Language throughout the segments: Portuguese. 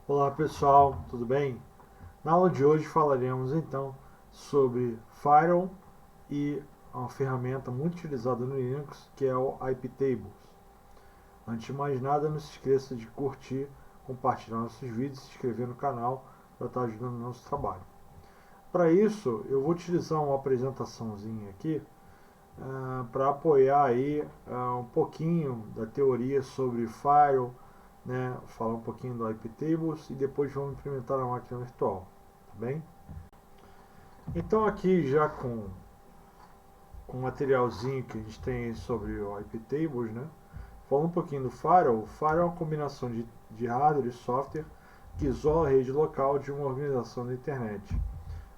Olá pessoal, tudo bem? Na aula de hoje falaremos então sobre Firewall e uma ferramenta muito utilizada no Linux que é o iptables. Antes de mais nada, não se esqueça de curtir, compartilhar nossos vídeos e se inscrever no canal para estar ajudando o nosso trabalho. Para isso, eu vou utilizar uma apresentaçãozinha aqui para apoiar aí um pouquinho da teoria sobre Firewall, né, falar um pouquinho do iptables e depois vamos implementar na máquina virtual, tá bem? Então aqui já com o materialzinho que a gente tem sobre o iptables, né, falando um pouquinho do Firewall. O Firewall é uma combinação de hardware e software que isola a rede local de uma organização da internet.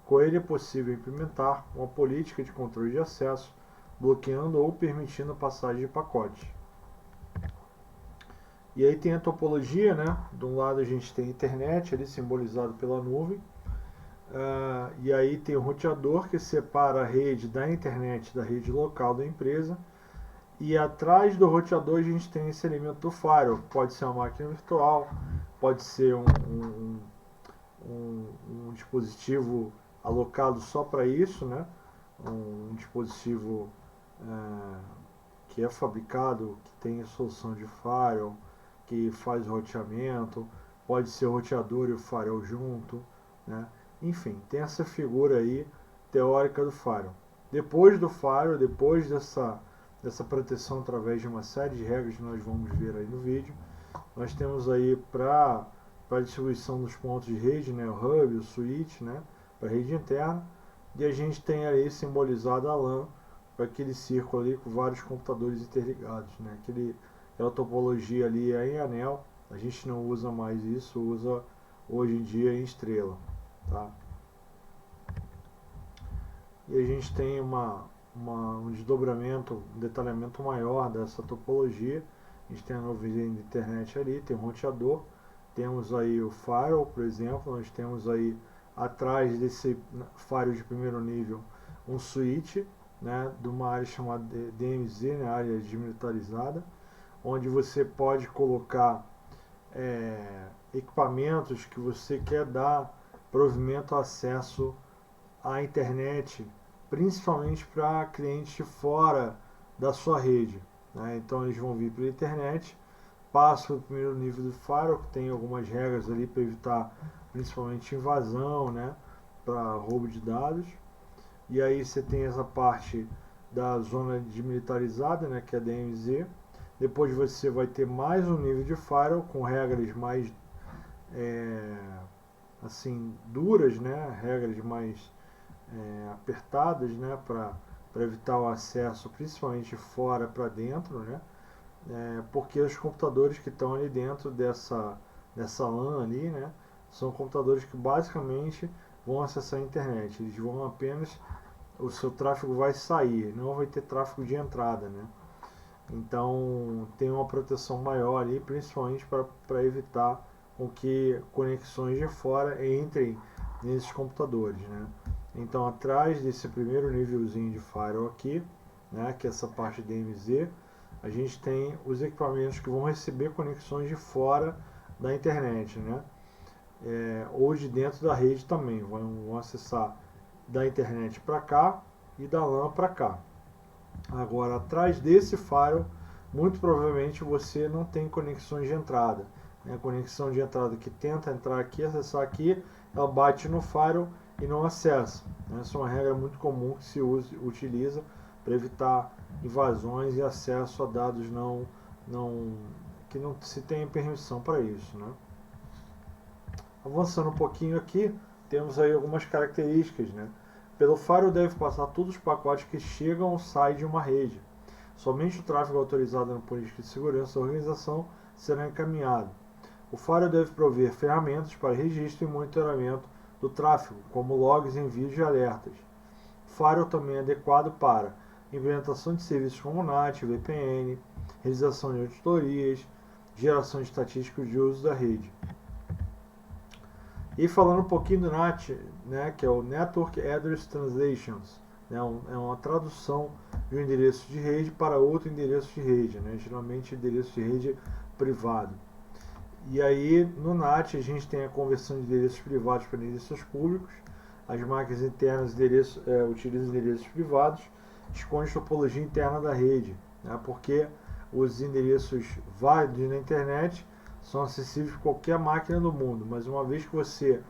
Com ele é possível implementar uma política de controle de acesso, bloqueando ou permitindo a passagem de pacotes. E aí tem a topologia, né? De um lado a gente tem a internet, ali simbolizado pela nuvem. E aí tem o roteador que separa a rede da internet da rede local da empresa. E atrás do roteador a gente tem esse elemento do firewall. Pode ser uma máquina virtual, pode ser um dispositivo alocado só para isso, né? Um dispositivo que é fabricado, que tem a solução de firewall, que faz o roteamento, pode ser o roteador e o firewall junto, né? Enfim, tem essa figura aí teórica do firewall. Depois do firewall, depois dessa proteção através de uma série de regras que nós vamos ver aí no vídeo, nós temos aí para a distribuição dos pontos de rede, né, o hub, o switch, né, para a rede interna, e a gente tem aí simbolizado a LAN, para aquele círculo ali com vários computadores interligados, né, aquela topologia ali é em anel, a gente não usa mais isso, usa hoje em dia em estrela, tá? E a gente tem um desdobramento, um detalhamento maior dessa topologia. A gente tem a nuvem de internet ali, tem um roteador, temos aí o firewall, por exemplo, nós temos aí atrás desse firewall de primeiro nível um switch, né, de uma área chamada DMZ, né, área desmilitarizada, onde você pode colocar equipamentos que você quer dar provimento acesso à internet, principalmente para clientes de fora da sua rede, né? Então eles vão vir pela internet, passam pelo primeiro nível do firewall, que tem algumas regras ali para evitar principalmente invasão, né, para roubo de dados. E aí você tem essa parte da zona desmilitarizada, né, que é a DMZ. Depois você vai ter mais um nível de firewall com regras mais assim duras, né, regras mais apertadas, né, para evitar o acesso principalmente fora para dentro, né, porque os computadores que estão ali dentro dessa LAN ali, né, são computadores que basicamente vão acessar a internet, eles vão apenas, o seu tráfego vai sair, não vai ter tráfego de entrada, né. Então tem uma proteção maior ali, principalmente para evitar com que conexões de fora entrem nesses computadores, né. Então atrás desse primeiro nívelzinho de firewall aqui, né, que é essa parte DMZ, a gente tem os equipamentos que vão receber conexões de fora da internet, né, ou de dentro da rede também, vão acessar da internet para cá e da LAN para cá. Agora, atrás desse firewall, muito provavelmente você não tem conexões de entrada. A conexão de entrada que tenta entrar aqui, acessar aqui, ela bate no firewall e não acessa. Essa é uma regra muito comum que se utiliza para evitar invasões e acesso a dados que não se tem permissão para isso, né? Avançando um pouquinho aqui, temos aí algumas características, né? Pelo firewall deve passar todos os pacotes que chegam ou saem de uma rede. Somente o tráfego autorizado na política de segurança da organização será encaminhado. O firewall deve prover ferramentas para registro e monitoramento do tráfego, como logs, envios e alertas. O firewall também é adequado para implementação de serviços como NAT, VPN, realização de auditorias, geração de estatísticas de uso da rede. E falando um pouquinho do NAT, né, que é o Network Address Translations, né, é uma tradução de um endereço de rede para outro endereço de rede, né, geralmente endereço de rede privado. E aí no NAT a gente tem a conversão de endereços privados para endereços públicos. As máquinas internas utilizam endereços privados, esconde topologia interna da rede, né, porque os endereços válidos na internet são acessíveis por qualquer máquina do mundo, mas uma vez que você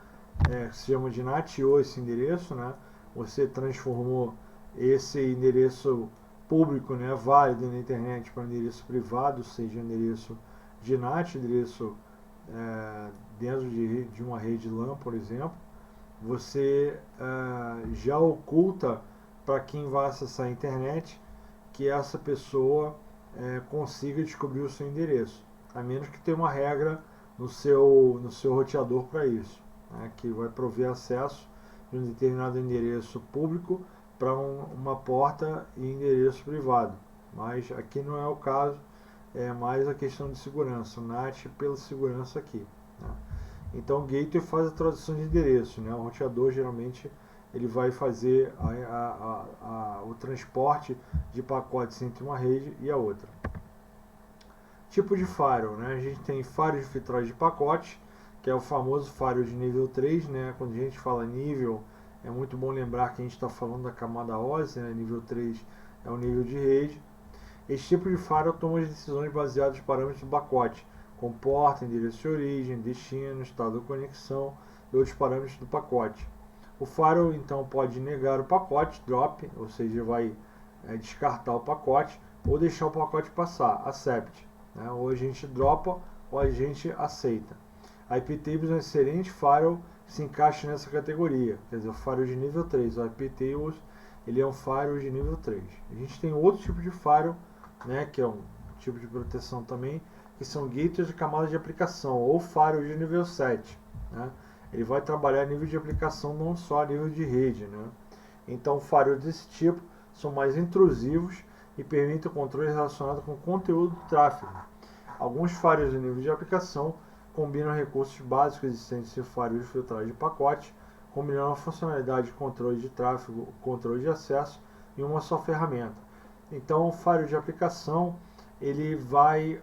se chama de NATiou esse endereço, né, você transformou esse endereço público, né, válido na internet para endereço privado, seja endereço de NAT, endereço dentro de uma rede LAN, por exemplo, você já oculta para quem vai acessar a internet que essa pessoa consiga descobrir o seu endereço, a menos que tenha uma regra no seu roteador para isso, né, que vai prover acesso de um determinado endereço público para uma porta e endereço privado. Mas aqui não é o caso, é mais a questão de segurança, o NAT pela segurança aqui, né. Então o gateway faz a tradução de endereço, né? O roteador geralmente ele vai fazer o transporte de pacotes entre uma rede e a outra. Tipo de firewall, né? A gente tem firewall de filtragem de pacote, que é o famoso firewall de nível 3, né? Quando a gente fala nível, é muito bom lembrar que a gente está falando da camada OSI, né? Nível 3 é o nível de rede. Esse tipo de firewall toma as decisões baseadas nos parâmetros do pacote, com porta, endereço de origem, destino, estado de conexão e outros parâmetros do pacote. O firewall então pode negar o pacote, drop, ou seja, vai descartar o pacote, ou deixar o pacote passar, accept, né? Ou a gente dropa ou a gente aceita. A IPtables é um excelente firewall que se encaixa nessa categoria, quer dizer, o firewall de nível 3, o IPtables ele é um firewall de nível 3. A gente tem outro tipo de firewall, né, que é um tipo de proteção também, que são gateways de camada de aplicação, ou firewall de nível 7. Né? Ele vai trabalhar a nível de aplicação, não só a nível de rede. Né? Então, firewalls desse tipo são mais intrusivos e permitem o controle relacionado com o conteúdo do tráfego. Alguns firewalls de nível de aplicação combinam recursos básicos existentes em firewalls de filtragem de pacote, combinando a funcionalidade de controle de tráfego, controle de acesso em uma só ferramenta. Então, o firewall de aplicação ele vai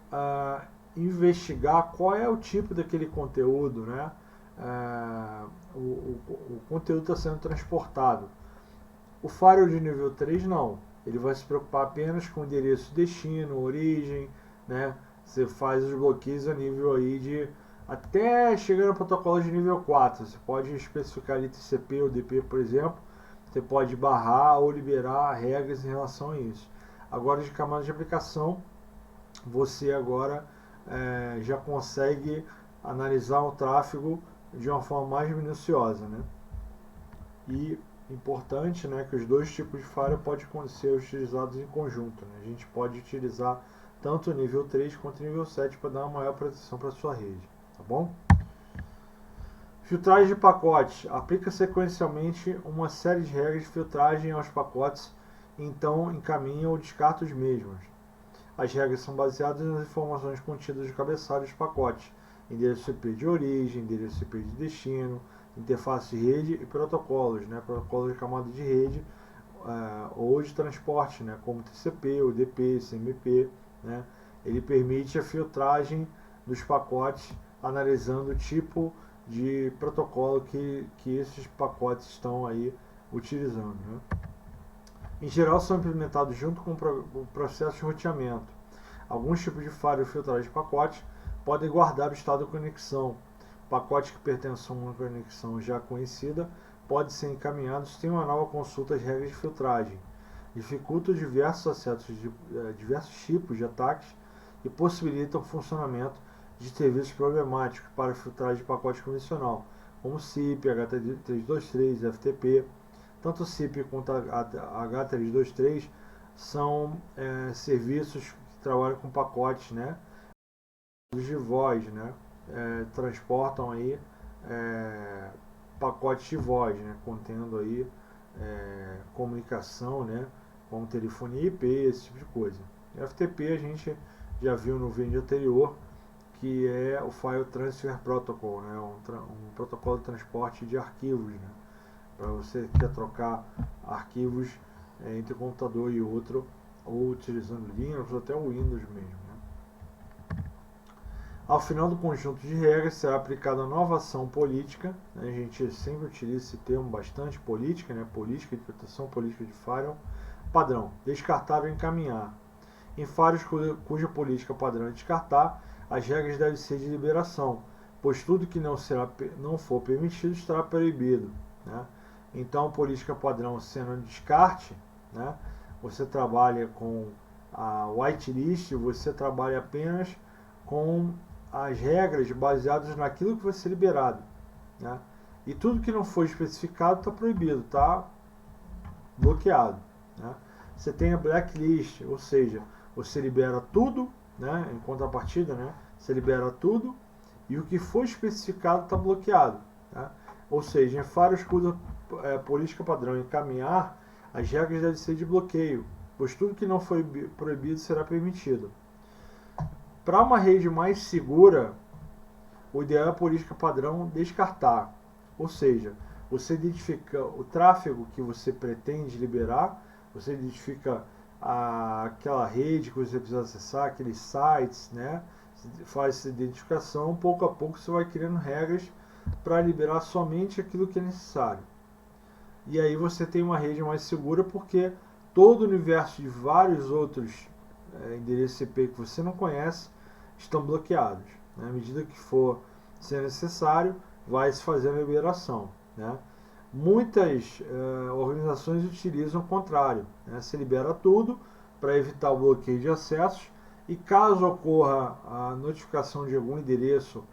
investigar qual é o tipo daquele conteúdo, né? O conteúdo está sendo transportado. O firewall de nível 3 não, ele vai se preocupar apenas com o endereço destino, origem, né? Você faz os bloqueios a nível aí de até chegar no protocolo de nível 4. Você pode especificar ali TCP ou DP, por exemplo. Você pode barrar ou liberar regras em relação a isso. Agora, de camada de aplicação, você agora já consegue analisar o tráfego de uma forma mais minuciosa, né? E importante, né, que os dois tipos de firewall podem ser utilizados em conjunto, né? A gente pode utilizar tanto o nível 3 quanto o nível 7 para dar uma maior proteção para a sua rede, tá bom? Filtragem de pacotes. Aplica sequencialmente uma série de regras de filtragem aos pacotes, então encaminha ou descarta os mesmos. As regras são baseadas nas informações contidas no cabeçalho dos pacotes, endereço IP de origem, endereço IP de destino, interface de rede e protocolos, né? Protocolos de camada de rede ou de transporte, né? Como TCP, UDP, CMP. Né? Ele permite a filtragem dos pacotes analisando o tipo de protocolo que esses pacotes estão aí utilizando. Né? Em geral, são implementados junto com o processo de roteamento. Alguns tipos de firewall de filtragem de pacotes podem guardar o estado de conexão. Pacotes que pertencem a uma conexão já conhecida podem ser encaminhados sem uma nova consulta às regras de filtragem. Dificultam diversos acessos de diversos tipos de ataques e possibilitam o funcionamento de serviços problemáticos para filtragem de pacote convencional, como SIP, H323, FTP. Tanto o SIP quanto a H323 são serviços que trabalham com pacotes, né, de voz, né, transportam aí pacotes de voz, né, contendo aí comunicação, né, como telefonia IP, esse tipo de coisa. FTP a gente já viu no vídeo anterior, que é o File Transfer Protocol, né, um protocolo de transporte de arquivos, né, para você que quer trocar arquivos entre um computador e outro, ou utilizando Linux ou até o Windows mesmo. Né. Ao final do conjunto de regras será aplicada a nova ação política, né? A gente sempre utiliza esse termo bastante, política, né? Política de proteção, política de firewall. Padrão, descartar ou encaminhar. Em firewalls cuja política padrão é descartar, as regras devem ser de liberação, pois tudo que não for permitido estará proibido, né? Então, política padrão sendo um descarte, né? Você trabalha com a whitelist, você trabalha apenas com as regras baseadas naquilo que vai ser liberado, né? E tudo que não for especificado está proibido, está bloqueado, né? Você tem a blacklist, ou seja, você libera tudo, né? Em contrapartida, né? Você libera tudo e o que for especificado está bloqueado, né? Ou seja, em firewalls cuja política padrão encaminhar, as regras devem ser de bloqueio, pois tudo que não foi proibido será permitido. Para uma rede mais segura, o ideal é a política padrão descartar, ou seja, você identifica o tráfego que você pretende liberar, você identifica aquela rede que você precisa acessar, aqueles sites, né? Faz essa identificação, pouco a pouco você vai criando regras para liberar somente aquilo que é necessário. E aí você tem uma rede mais segura porque todo o universo de vários outros endereços IP que você não conhece estão bloqueados, né? À medida que for ser necessário, vai se fazer a liberação, né? Muitas organizações utilizam o contrário, né? Se libera tudo para evitar o bloqueio de acessos e caso ocorra a notificação de algum endereço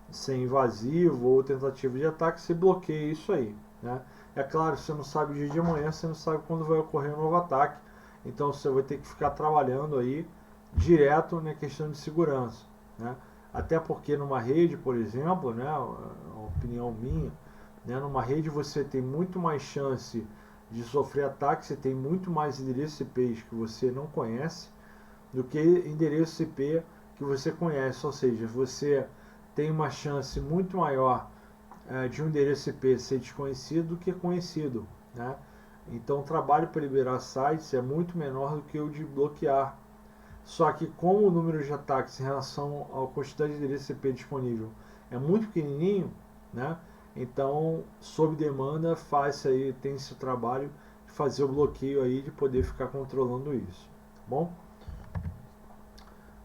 ser invasivo ou tentativa de ataque, se bloqueia isso aí, né? É claro, você não sabe o dia de amanhã, você não sabe quando vai ocorrer um novo ataque, então você vai ter que ficar trabalhando aí direto na questão de segurança, né? Até porque numa rede, por exemplo, né, uma opinião minha, né, numa rede você tem muito mais chance de sofrer ataque, você tem muito mais endereços IPs que você não conhece do que endereços IP que você conhece, ou seja, você tem uma chance muito maior de um endereço IP ser desconhecido do que conhecido, né? Então o trabalho para liberar sites é muito menor do que o de bloquear. Só que como o número de ataques em relação à quantidade de endereço IP disponível é muito pequenininho, né? Então, sob demanda, tem esse trabalho de fazer o bloqueio aí, de poder ficar controlando isso, tá bom?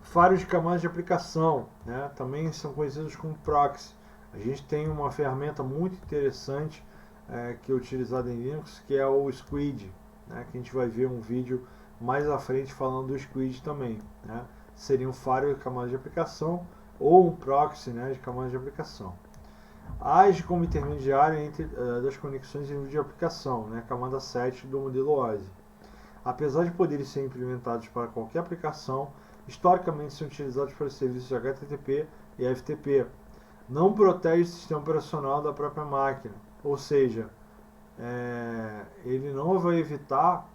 Firewalls de camadas de aplicação, né? Também são conhecidos como proxy. A gente tem uma ferramenta muito interessante que é utilizada em Linux, que é o Squid, né? Que a gente vai ver um vídeo mais à frente falando do Squid também, né? Seria um firewall de camadas de aplicação ou um proxy, né, de camadas de aplicação. Age como intermediário entre das conexões de aplicação, né, camada 7 do modelo OSI. Apesar de poderem ser implementados para qualquer aplicação, historicamente são utilizados para os serviços de HTTP e FTP. Não protege o sistema operacional da própria máquina, ou seja, ele não vai evitar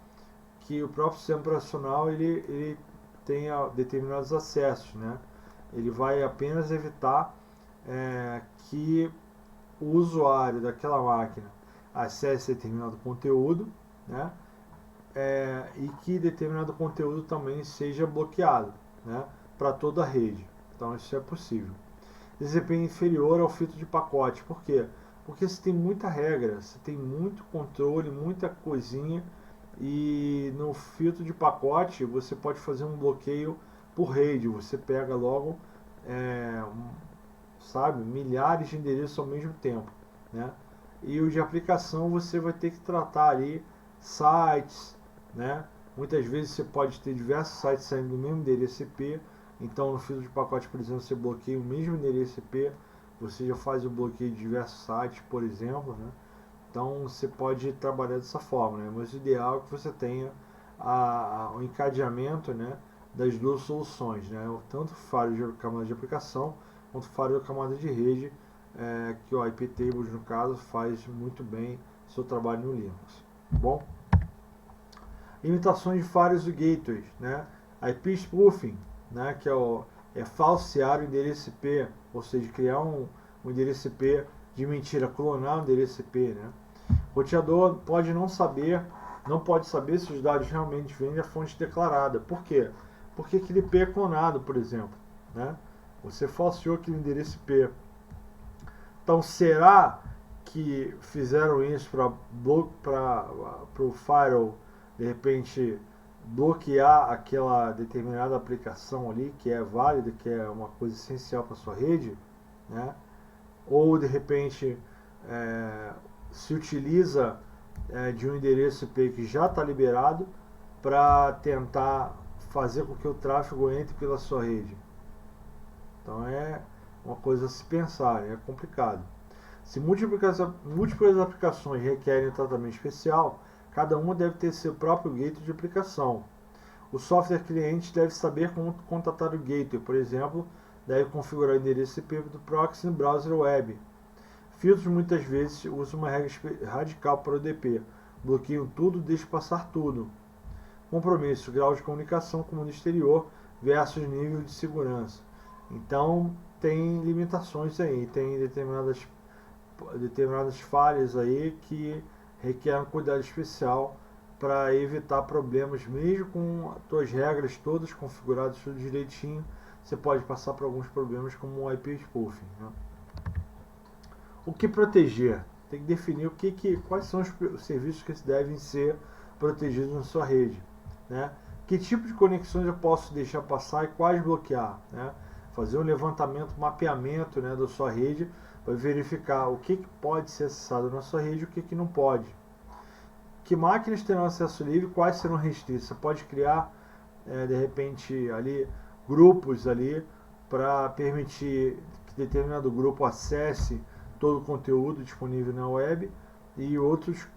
que o próprio sistema operacional ele tenha determinados acessos, né? Ele vai apenas evitar que o usuário daquela máquina acesse determinado conteúdo, né? E que determinado conteúdo também seja bloqueado, né? Para toda a rede. Então isso é possível. Desempenho inferior ao filtro de pacote. Por quê? Porque você tem muita regra, você tem muito controle, muita coisinha, e no filtro de pacote você pode fazer um bloqueio por rede. Você pega logo milhares de endereços ao mesmo tempo, né? E o de aplicação você vai ter que tratar ali sites, né? Muitas vezes você pode ter diversos sites saindo do mesmo endereço IP. Então no filtro de pacote, por exemplo, você bloqueia o mesmo endereço IP, você já faz o bloqueio de diversos sites, por exemplo, né? Então você pode trabalhar dessa forma, né? Mas o ideal é que você tenha o encadeamento, né, das duas soluções, né? Tanto firewall de camada de aplicação quanto firewall de camada de rede, que o iptables, no caso, faz muito bem seu trabalho no Linux. Bom, limitações de firewalls e gateways, né? IP spoofing, né, que é falsear o endereço IP, ou seja, criar um endereço IP de mentira, clonar o endereço IP, né? O roteador não pode saber se os dados realmente vêm da fonte declarada. Por quê? Porque aquele IP é clonado, por exemplo, né? Você falseou aquele endereço IP. Então, será que fizeram isso para o firewall, de repente, bloquear aquela determinada aplicação ali, que é válida, que é uma coisa essencial para sua rede, né? Ou, de repente, se utiliza de um endereço IP que já está liberado para tentar fazer com que o tráfego entre pela sua rede. Então é uma coisa a se pensar, é complicado. Se múltiplas aplicações requerem um tratamento especial, cada uma deve ter seu próprio gateway de aplicação. O software cliente deve saber como contatar o gateway, por exemplo, deve configurar o endereço IP do proxy no browser web. Filtros muitas vezes usam uma regra radical para o DP, bloqueiam tudo, deixam passar tudo. Compromisso, grau de comunicação com o mundo exterior versus nível de segurança. Então tem limitações aí, tem determinadas falhas aí que requerem um cuidado especial para evitar problemas, mesmo com as suas regras todas configuradas tudo direitinho, você pode passar por alguns problemas como o IP spoofing, né? O que proteger? Tem que definir quais são os serviços que devem ser protegidos na sua rede, né? Que tipo de conexões eu posso deixar passar e quais bloquear, né? Fazer um levantamento, mapeamento, né, da sua rede para verificar o que pode ser acessado na sua rede e o que não pode. Que máquinas terão acesso livre, quais serão restritas. Você pode criar, de repente, ali grupos ali para permitir que determinado grupo acesse todo o conteúdo disponível na web e outras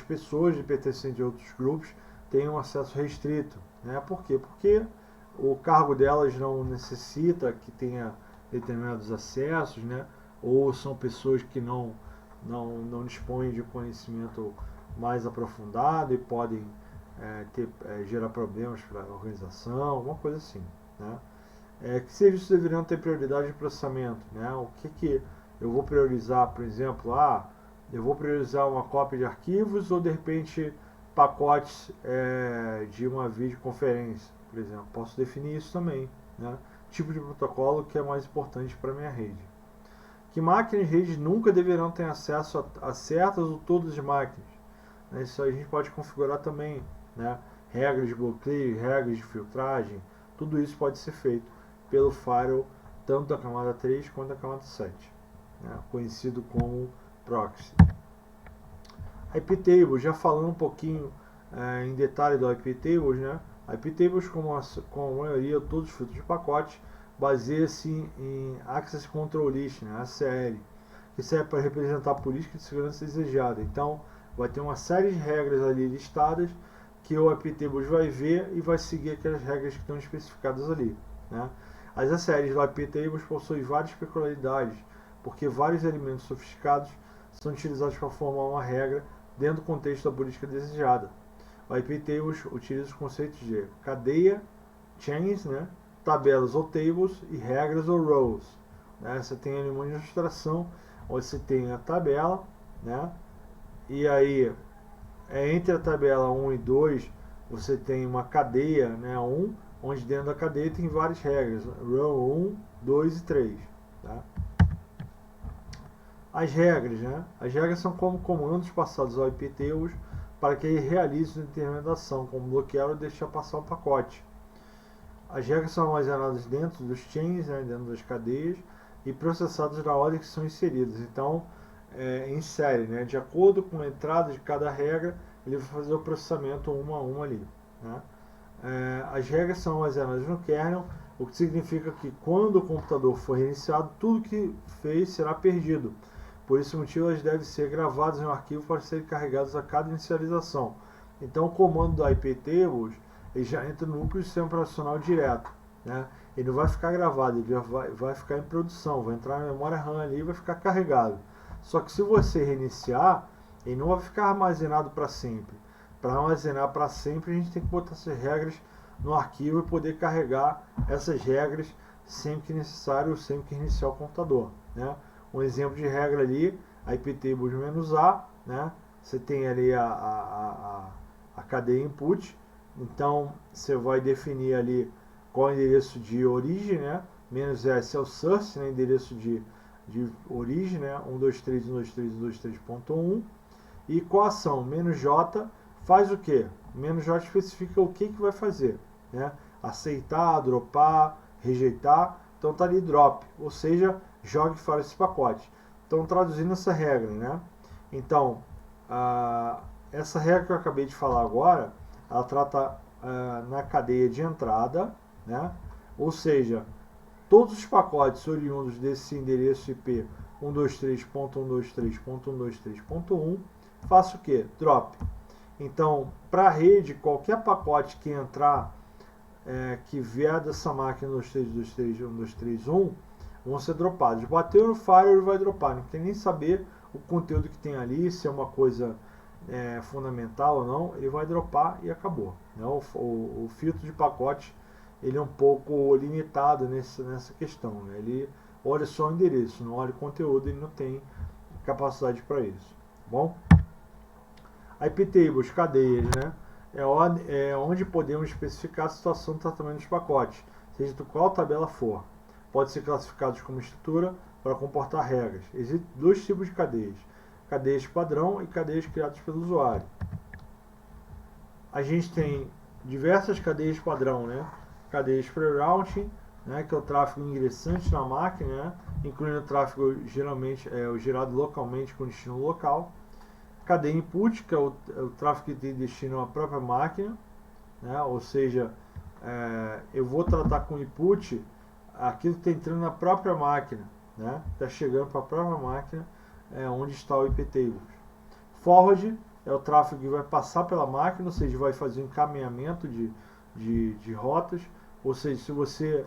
pessoas pertencentes a outros grupos tenham acesso restrito, né? Por quê? Porque o cargo delas não necessita que tenha determinados acessos, né? Ou são pessoas que não dispõem de conhecimento mais aprofundado e podem gerar problemas para a organização, alguma coisa assim, né? Que serviços deveriam ter prioridade de processamento, né? O que eu vou priorizar, por exemplo, eu vou priorizar uma cópia de arquivos ou de repente pacotes de uma videoconferência, por exemplo. Posso definir isso também, né? Tipo de protocolo que é mais importante para a minha rede. Que máquinas e redes nunca deverão ter acesso a certas ou todas as máquinas, né? Isso aí a gente pode configurar também, né? Regras de bloqueio, regras de filtragem, tudo isso pode ser feito pelo firewall, tanto da camada 3 quanto da camada 7, né? Conhecido como proxy. IP tables, já falando um pouquinho em detalhe do IP tables, né? IP tables, como a maioria, todos os filtros de pacote, baseia-se em Access Control List, né? ACL, que serve para representar a política de segurança desejada. Então, vai ter uma série de regras ali listadas que o IP tables vai ver e vai seguir aquelas regras que estão especificadas ali, né? As ACLs do IP tables possuem várias peculiaridades, porque vários elementos sofisticados são utilizados para formar uma regra dentro do contexto da política desejada. O IP tables utiliza os conceitos de cadeia, chains, né? Tabelas ou tables e regras ou rows, né? Você tem ali uma ilustração onde você tem a tabela, né? E aí entre a tabela 1 e 2 você tem uma cadeia, né, 1, onde dentro da cadeia tem várias regras, row 1, 2 e 3, tá? As regras, né? As regras são como comandos passados ao IP tables para que ele realize uma determinada ação, como bloquear ou deixar passar um pacote. As regras são armazenadas dentro dos chains, né, dentro das cadeias, e processadas na ordem que são inseridas. Então, em série, né, de acordo com a entrada de cada regra, ele vai fazer o processamento uma a uma ali, né? As regras são armazenadas no kernel, o que significa que quando o computador for reiniciado, tudo que fez será perdido. Por esse motivo, elas devem ser gravadas em um arquivo para serem carregadas a cada inicialização. Então, o comando do IP tables ele já entra no núcleo do sistema operacional direto, né? Ele não vai ficar gravado, ele já vai ficar em produção, vai entrar na memória RAM ali e vai ficar carregado. Só que se você reiniciar, ele não vai ficar armazenado para sempre. Para armazenar para sempre, a gente tem que botar essas regras no arquivo e poder carregar essas regras sempre que necessário, sempre que reiniciar o computador, né? Um exemplo de regra ali, IP tables -A, né? Você tem ali a cadeia input, então você vai definir ali qual é o endereço de origem, né? menos S é o source, né, endereço de origem, né, 123.123.123.1, e coação, menos J, faz o que? Menos J especifica o que vai fazer, né? Aceitar, dropar, rejeitar, então está ali drop, ou seja, jogue fora esse pacote. Então, traduzindo essa regra, né? Então, essa regra que eu acabei de falar agora, ela trata na cadeia de entrada, né? Ou seja, todos os pacotes oriundos desse endereço IP 123.123.123.1, faço o que? Drop. Então, para a rede, qualquer pacote que entrar, que vier dessa máquina 123.123.123.1, vão ser dropados. Bateu no firewall, ele vai dropar. Não tem nem saber o conteúdo que tem ali, se é uma coisa fundamental ou não, ele vai dropar e acabou. Né? O filtro de pacote ele é um pouco limitado nessa questão. Né? Ele olha só o endereço, não olha o conteúdo, ele não tem capacidade para isso. Bom? IP tables, cadeias, né? É onde podemos especificar a situação do tratamento dos pacotes, seja de qual tabela for. Pode ser classificados como estrutura para comportar regras. Existem dois tipos de cadeias: cadeias padrão e cadeias criadas pelo usuário. A gente tem diversas cadeias padrão, né? Cadeias pre-routing, né? Que é o tráfego ingressante na máquina, né? Incluindo o tráfego geralmente gerado localmente com destino local. Cadeia input, que é o tráfego que tem destino à própria máquina, né? Ou seja, eu vou tratar com input aquilo que está entrando na própria máquina, né? Está chegando para a própria máquina, onde está o IP tables. Forward é o tráfego que vai passar pela máquina, ou seja, vai fazer um encaminhamento de rotas, ou seja, se você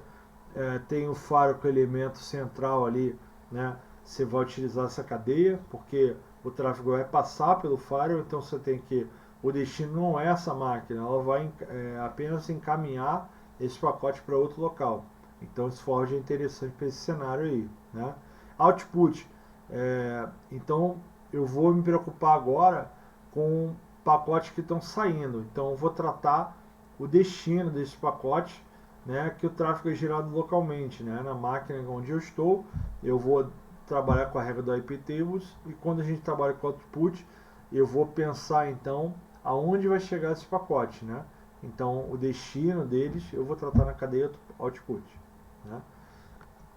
tem o firewall com o elemento central ali, né? Você vai utilizar essa cadeia, porque o tráfego vai passar pelo firewall, então você tem que, o destino não é essa máquina, ela vai apenas encaminhar esse pacote para outro local. Então esse forward é interessante para esse cenário aí, né? Output, então eu vou me preocupar agora com pacotes que estão saindo, então eu vou tratar o destino desse pacote, né, que o tráfego é gerado localmente, né, na máquina onde eu estou. Eu vou trabalhar com a regra do IP tables, e quando a gente trabalha com output, eu vou pensar então aonde vai chegar esse pacote, né? Então o destino deles eu vou tratar na cadeia output, né?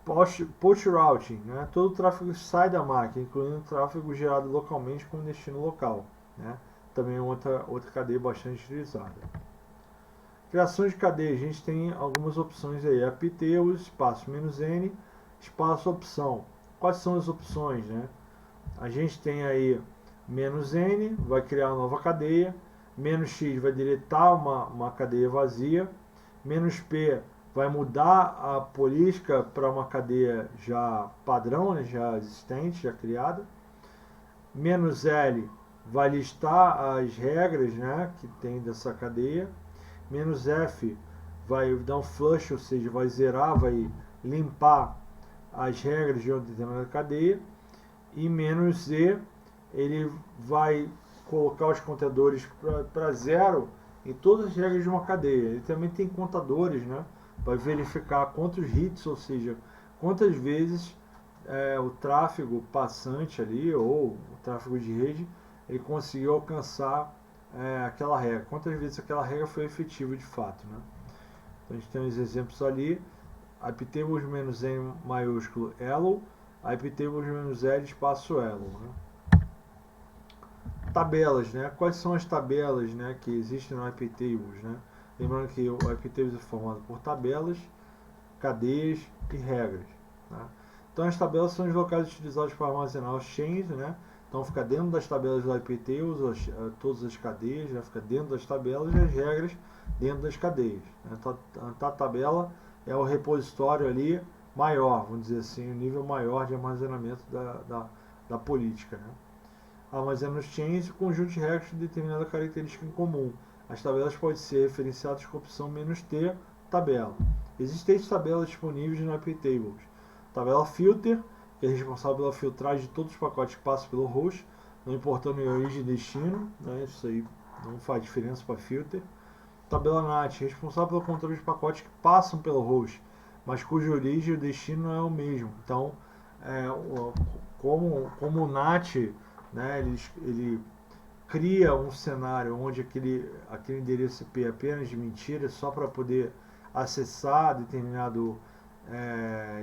Post routing, né? Todo o tráfego sai da máquina, incluindo o tráfego gerado localmente com destino local, né? Também é outra cadeia bastante utilizada. Criação de cadeia, a gente tem algumas opções aí: IP tables, espaço "-n", espaço opção. Quais são as opções, né? A gente tem aí "-n", vai criar uma nova cadeia, "-x" vai deletar uma cadeia vazia, "-p" vai mudar a política para uma cadeia já padrão, né, já existente, já criada, "-l" vai listar as regras, né, que tem dessa cadeia, "-f" vai dar um flush, ou seja, vai zerar, vai limpar as regras de uma determinada cadeia, e "-z" ele vai colocar os contadores para zero em todas as regras de uma cadeia. Ele também tem contadores, né? Vai verificar quantos hits, ou seja, quantas vezes o tráfego passante ali, ou o tráfego de rede, ele conseguiu alcançar aquela regra, quantas vezes aquela regra foi efetiva de fato, né? Então a gente tem os exemplos ali: IP tables "-n" maiúsculo elo, IP tables "-l" espaço elo, né? Tabelas, né? Quais são as tabelas, né, que existem no IP tables, né? Lembrando que o IP tables é formado por tabelas, cadeias e regras, né? Então as tabelas são os locais utilizados para armazenar os chains, né? Então fica dentro das tabelas do IP tables, todas as cadeias, né? Fica dentro das tabelas, e as regras dentro das cadeias, né? Então a tabela é o repositório ali maior, vamos dizer assim, o nível maior de armazenamento da política, né? Armazena os chains e o conjunto de regras de determinada característica em comum. As tabelas podem ser referenciadas com a opção "-t", tabela. Existem 3 tabelas disponíveis no IP tables: tabela filter, que é responsável pela filtragem de todos os pacotes que passam pelo host, não importando a origem e destino, né? Isso aí não faz diferença para filter. Tabela NAT, responsável pelo controle de pacotes que passam pelo host, mas cuja origem e o destino não é o mesmo. Então, como o NAT, né, ele cria um cenário onde aquele endereço IP é apenas de mentira, só para poder acessar determinado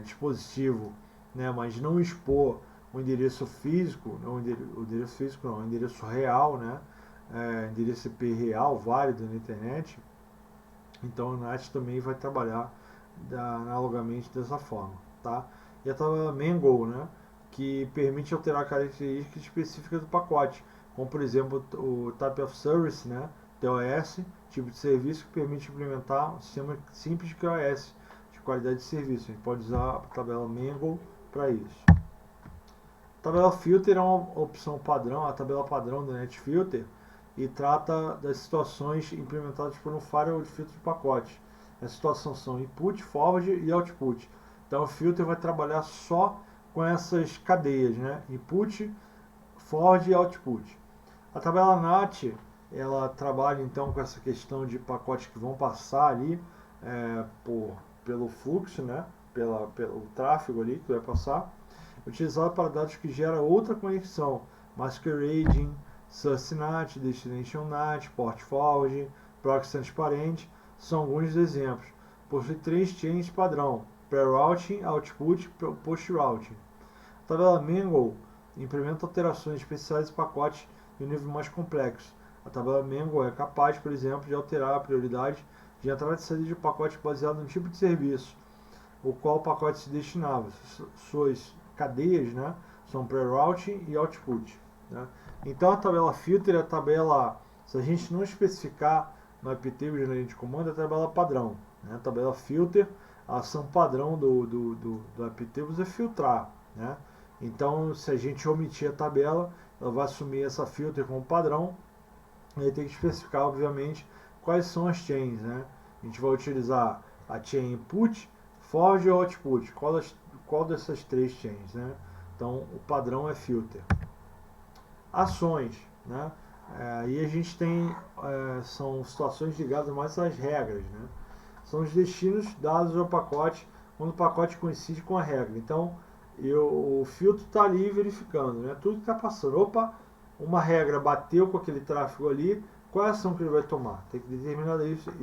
dispositivo, né, mas não expor o endereço físico, não o endereço físico não, o endereço real, né, endereço IP real, válido na internet. Então o NAT também vai trabalhar analogamente dessa forma, tá? E a tabela Mangle, né, que permite alterar características específicas do pacote, como por exemplo o Type of Service, né, TOS, tipo de serviço que permite implementar um sistema simples de QoS, de qualidade de serviço. A gente pode usar a tabela Mangle para isso. A tabela Filter é uma opção padrão, a tabela padrão do NetFilter, e trata das situações implementadas por um firewall de filtro de pacote. As situações são input, forward e output. Então o filter vai trabalhar só com essas cadeias, né? Input, forward e output. A tabela NAT, ela trabalha então com essa questão de pacotes que vão passar ali pelo fluxo, né? Pelo tráfego ali que vai passar, utilizado para dados que geram outra conexão, masquerading, source NAT, destination NAT, port forward, proxy transparente, são alguns exemplos. Possui 3 chains padrão: pre-routing, output e post-routing. A tabela Mangle implementa alterações especiais em pacotes de um nível mais complexo. A tabela Mangle é capaz, por exemplo, de alterar a prioridade de entrada e saída de pacote baseado no tipo de serviço o qual o pacote se destinava. Suas cadeias, né, são pre-routing e output, né? Então a tabela filter é a tabela, se a gente não especificar no IPTable na linha de comando, é a tabela padrão, né? A tabela filter, a ação padrão do IPTable é filtrar, né? Então se a gente omitir a tabela, ela vai assumir essa filter como padrão, e aí tem que especificar, obviamente, quais são as chains, né? A gente vai utilizar a chain input, forward ou output, qual dessas 3 chains, né? Então o padrão é filter. Ações, né? Aí a gente tem, são situações ligadas mais às regras, né? São os destinos dados ao pacote quando o pacote coincide com a regra. Então o filtro está ali verificando, né? Tudo que está passando. Opa, uma regra bateu com aquele tráfego ali, qual é a ação que ele vai tomar? Tem que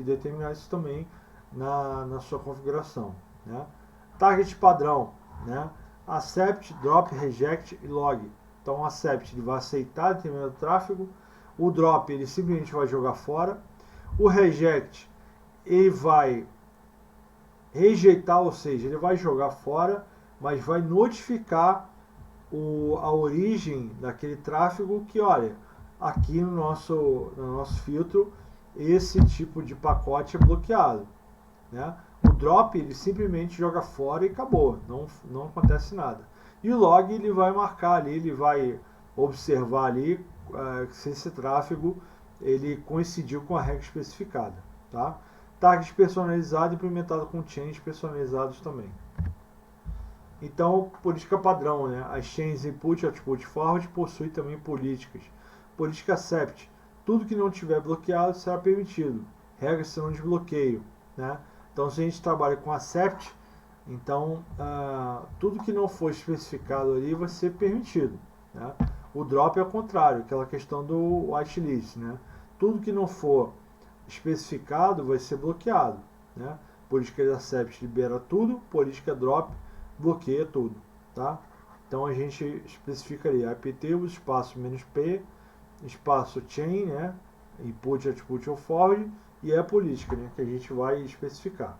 determinar isso também na sua configuração, né? Target padrão, né? Accept, drop, reject e log. Então o accept ele vai aceitar determinado tráfego, o drop ele simplesmente vai jogar fora, o reject ele vai rejeitar, ou seja, ele vai jogar fora, mas vai notificar a origem daquele tráfego que, olha, aqui no nosso filtro esse tipo de pacote é bloqueado, né? O drop ele simplesmente joga fora e acabou, não acontece nada. E o log ele vai marcar ali, ele vai observar ali se esse tráfego ele coincidiu com a regra especificada, tá? Target personalizado implementado com chains personalizados também. Então, política padrão, né? As chains input, output, forward possuem também políticas. Política accept, tudo que não tiver bloqueado será permitido. Regras serão de desbloqueio, né? Então, se a gente trabalha com accept, então tudo que não for especificado ali vai ser permitido, né? O drop é o contrário, aquela questão do whitelist, né? Tudo que não for especificado vai ser bloqueado, né? Política de accept libera tudo, política drop bloqueia tudo, tá? Então a gente especificaria IPTable, espaço "-p", espaço chain, né? Input, output ou forward, e é a política, né, que a gente vai especificar.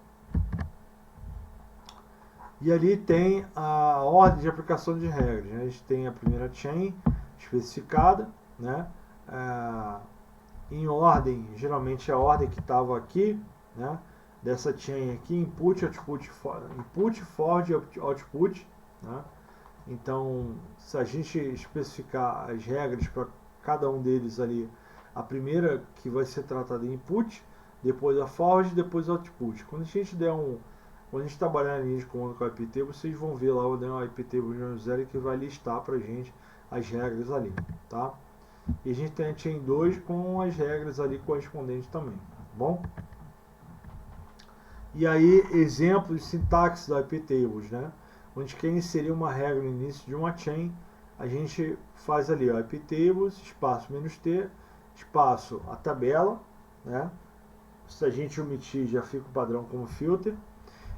E ali tem a ordem de aplicação de regras, né? A gente tem a primeira chain especificada, né? Em ordem, geralmente a ordem que estava aqui, né? Dessa chain aqui, input, output, forward e output, né? Então, se a gente especificar as regras para cada um deles ali, a primeira que vai ser tratada em input, depois a forward, depois a output. Quando a gente trabalhar na linha de comando com a IPT, vocês vão ver lá o IPTable 0 que vai listar para a gente as regras ali, tá? E a gente tem a chain 2 com as regras ali correspondentes também, tá bom? E aí, exemplos de sintaxe do iptables, né? Onde quer inserir uma regra no início de uma chain, a gente faz ali, ó, iptables, espaço "-t", espaço a tabela, né? Se a gente omitir, já fica o padrão como filter,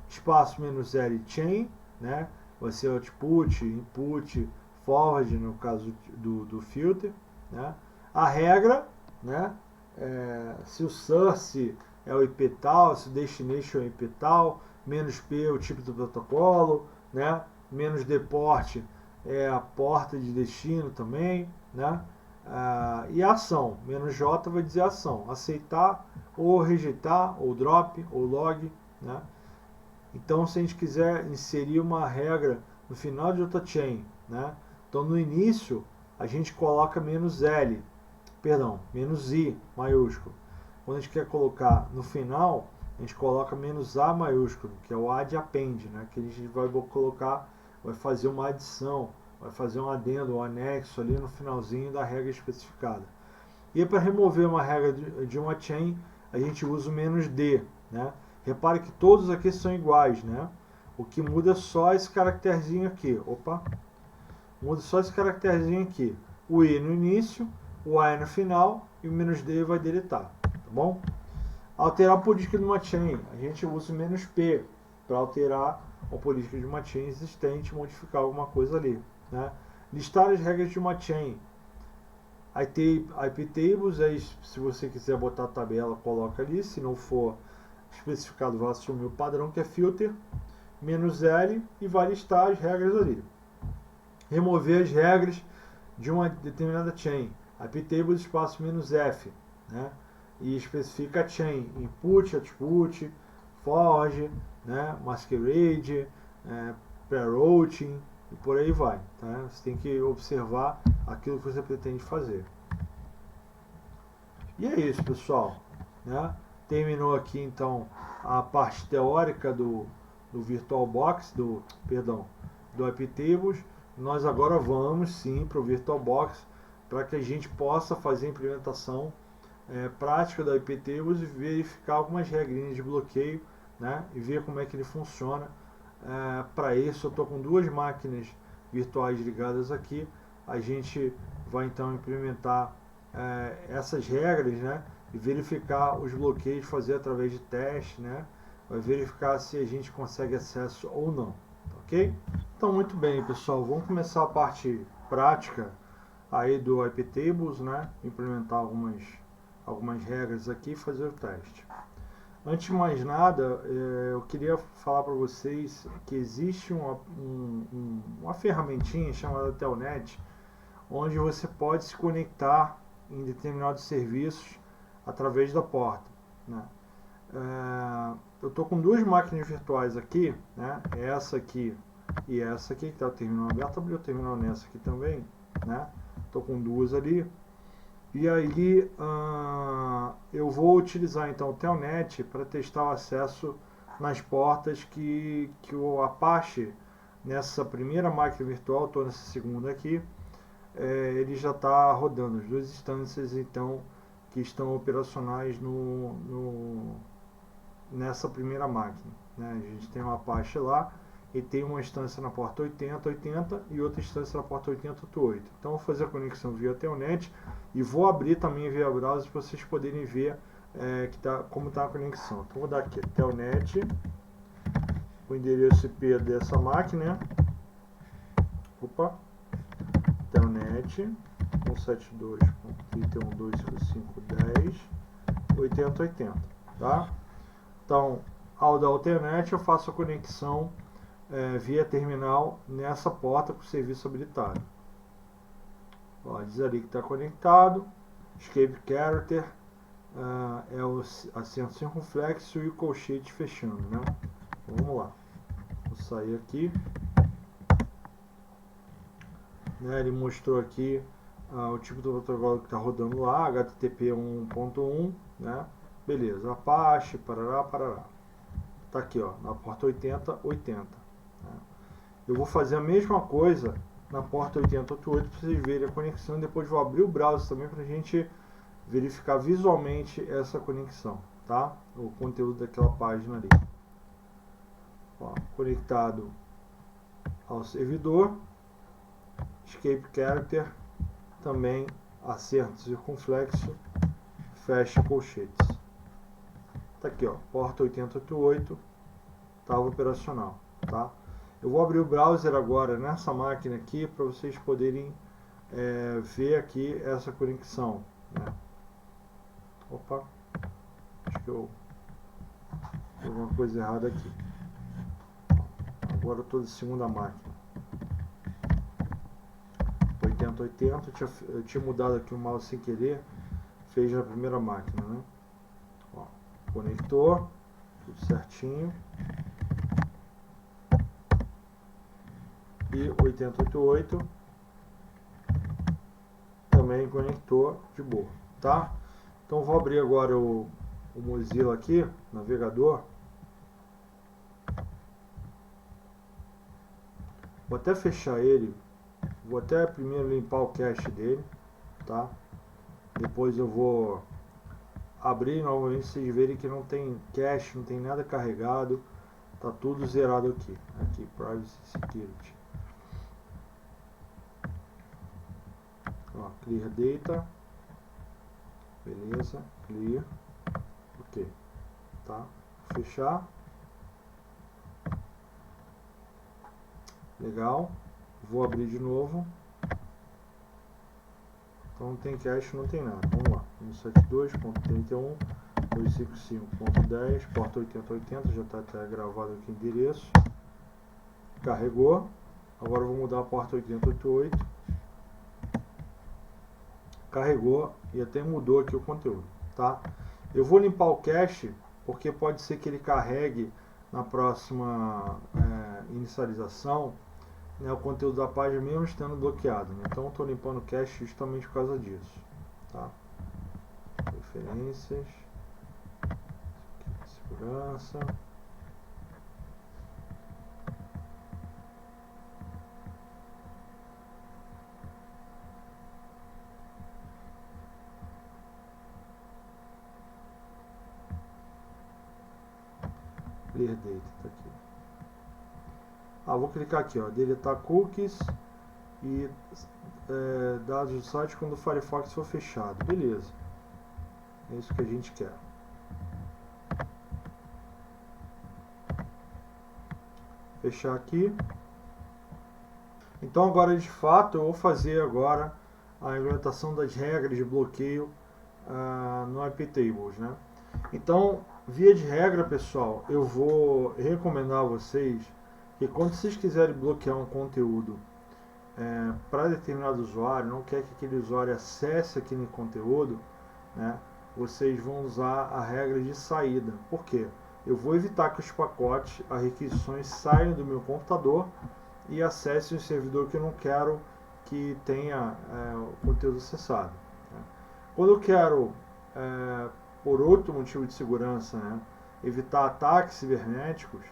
espaço "-l chain, né? Vai ser output, input, forward, no caso do filter, né? A regra, né? Se o source é o IP tal, se o destination é o IP tal, "-p é o tipo do protocolo, né? "-deport é a porta de destino também, né? E a ação, "-j vai dizer ação, aceitar ou rejeitar, ou drop, ou log, né? Então, se a gente quiser inserir uma regra no final de outra chain, né? Então, no início, a gente coloca "-i", maiúsculo. Quando a gente quer colocar no final, a gente coloca "-a" maiúsculo, que é o add append, né? Que a gente vai colocar, vai fazer uma adição, vai fazer um adendo, um anexo ali no finalzinho da regra especificada. E para remover uma regra de uma chain, a gente usa o "-d", né? Repare que todos aqui são iguais, né? O que muda é só esse caracterzinho aqui. Muda só esse caracterzinho aqui. O "i" no início, o "a" no final e o "-d" vai deletar, tá bom? Alterar a política de uma chain. A gente usa o "-p" para alterar a política de uma chain existente, modificar alguma coisa ali, né? Listar as regras de uma chain. iptables, aí, se você quiser botar a tabela, coloca ali. Se não for especificado, vai assumir o padrão, que é filter, "-l, e vai listar as regras ali. Remover as regras de uma determinada chain. Iptables, espaço "-f", né? E especifica a chain, input, output, forward, né? Masquerade, pre-routing, e por aí vai, tá? Você tem que observar aquilo que você pretende fazer. E é isso, pessoal, né? Terminou aqui então a parte teórica do VirtualBox, do iptables. Nós agora vamos sim para o VirtualBox para que a gente possa fazer a implementação prática da iptables e verificar algumas regrinhas de bloqueio, né? E ver como é que ele funciona. Para isso eu estou com duas máquinas virtuais ligadas aqui. A gente vai então implementar essas regras, né? E verificar os bloqueios, fazer através de teste, né? Vai verificar se a gente consegue acesso ou não, ok? Então, muito bem, pessoal, vamos começar a parte prática aí do iptables, né? Implementar algumas regras aqui e fazer o teste. Antes de mais nada, eu queria falar para vocês que existe uma ferramentinha chamada Telnet, onde você pode se conectar em determinados serviços através da porta, né? Eu estou com duas máquinas virtuais aqui, né? Essa aqui e essa aqui, que está o terminal aberto, abri o terminal nessa aqui também, né? Estou com duas ali. E aí eu vou utilizar então o Telnet para testar o acesso nas portas que o Apache, nessa primeira máquina virtual, estou nessa segunda aqui, ele já está rodando, as duas instâncias então que estão operacionais nessa primeira máquina, né? A gente tem um Apache lá e tem uma instância na porta 8080 e outra instância na porta 8088. Então eu vou fazer a conexão via Telnet e vou abrir também via browser para vocês poderem ver como está a conexão. Então vou dar aqui Telnet, o endereço IP dessa máquina, Telnet 172.31.255.10.8080, tá? Então, ao dar o Telnet, eu faço a conexão via terminal nessa porta com o serviço habilitado. Ó, diz ali que está conectado, escape character, é o acento circunflexo e o colchete fechando, né? Então, vamos lá. Vou sair aqui. Né, ele mostrou aqui o tipo do protocolo que está rodando lá, HTTP 1.1, né? Beleza, Apache, parará. Tá aqui, ó, na porta 8080. Né? Eu vou fazer a mesma coisa na porta 8088 para vocês verem a conexão. Depois vou abrir o browser também para a gente verificar visualmente essa conexão, tá? O conteúdo daquela página ali. Ó, conectado ao servidor, escape character, também acerto circunflexo, fecha colchetes. Tá aqui, ó, porta 8088, estava operacional, tá? Eu vou abrir o browser agora nessa máquina aqui para vocês poderem ver aqui essa conexão, né? Opa, acho que eu fiz alguma coisa errada aqui. Agora eu estou de segunda máquina. 8080, eu tinha mudado aqui o mouse sem querer, fez na primeira máquina, né? Ó, conector, tudo certinho. E 8088 também conector de boa, tá? Então vou abrir agora o Mozilla aqui, navegador. Vou até fechar ele. Vou até primeiro limpar o cache dele, tá? Depois eu vou abrir novamente, vocês verem que não tem cache, não tem nada carregado, tá tudo zerado aqui. Aqui, Privacy Security. Ó, Clear Data. Beleza, Clear. Ok, tá? Vou fechar. Legal. Vou abrir de novo. Então não tem cache, não tem nada. Vamos lá. 172.31.255.10, porta 8080, já está até gravado aqui o endereço. Carregou. Agora eu vou mudar a porta 8088. Carregou e até mudou aqui o conteúdo, tá? Eu vou limpar o cache, porque pode ser que ele carregue na próxima inicialização, né, o conteúdo da página mesmo estando bloqueado, né? Então eu estou limpando o cache justamente por causa disso, tá? Referências, segurança, Clear Data, tá aqui. Vou clicar aqui, ó, deletar cookies e dados do site quando o Firefox for fechado. Beleza. É isso que a gente quer. Fechar aqui. Então agora de fato eu vou fazer agora a implementação das regras de bloqueio no iptables, né? Então, via de regra, pessoal, eu vou recomendar a vocês que quando vocês quiserem bloquear um conteúdo para determinado usuário, não quer que aquele usuário acesse aquele conteúdo, né, vocês vão usar a regra de saída. Por quê? Eu vou evitar que os pacotes, as requisições saiam do meu computador e acessem o servidor que eu não quero que tenha o conteúdo acessado, né. Quando eu quero, por outro motivo de segurança, né, evitar ataques cibernéticos,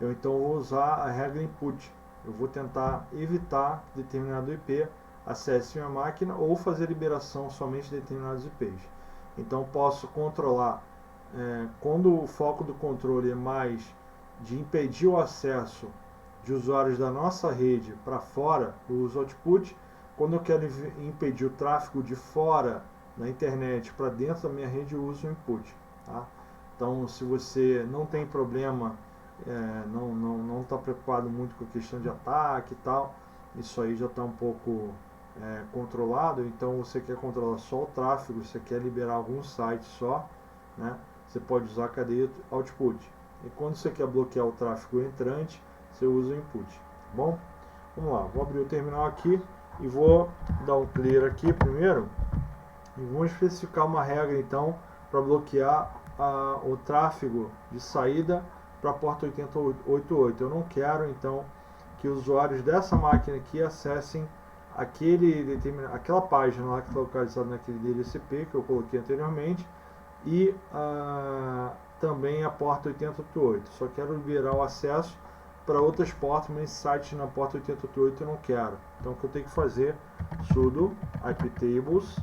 eu então vou usar a regra input. Eu vou tentar evitar que determinado IP acesse minha máquina ou fazer liberação somente de determinados IPs. Então posso controlar, quando o foco do controle é mais de impedir o acesso de usuários da nossa rede para fora, eu uso output. Quando eu quero impedir o tráfego de fora da internet para dentro da minha rede, eu uso o input, tá? Então se você não tem problema, não está preocupado muito com a questão de ataque e tal, isso aí já está um pouco controlado. Então você quer controlar só o tráfego, você quer liberar algum site só, né, você pode usar a cadeia output. E quando você quer bloquear o tráfego entrante, você usa o input, tá bom? Vamos lá, vou abrir o terminal aqui e vou dar um clear aqui primeiro e vamos especificar uma regra então para bloquear o tráfego de saída para a porta 8088. Eu não quero então que os usuários dessa máquina aqui acessem aquela página lá que está localizada naquele DLCP que eu coloquei anteriormente e também a porta 8088. Só quero liberar o acesso para outras portas, mas esse site na porta 8088 eu não quero. Então o que eu tenho que fazer? Sudo iptables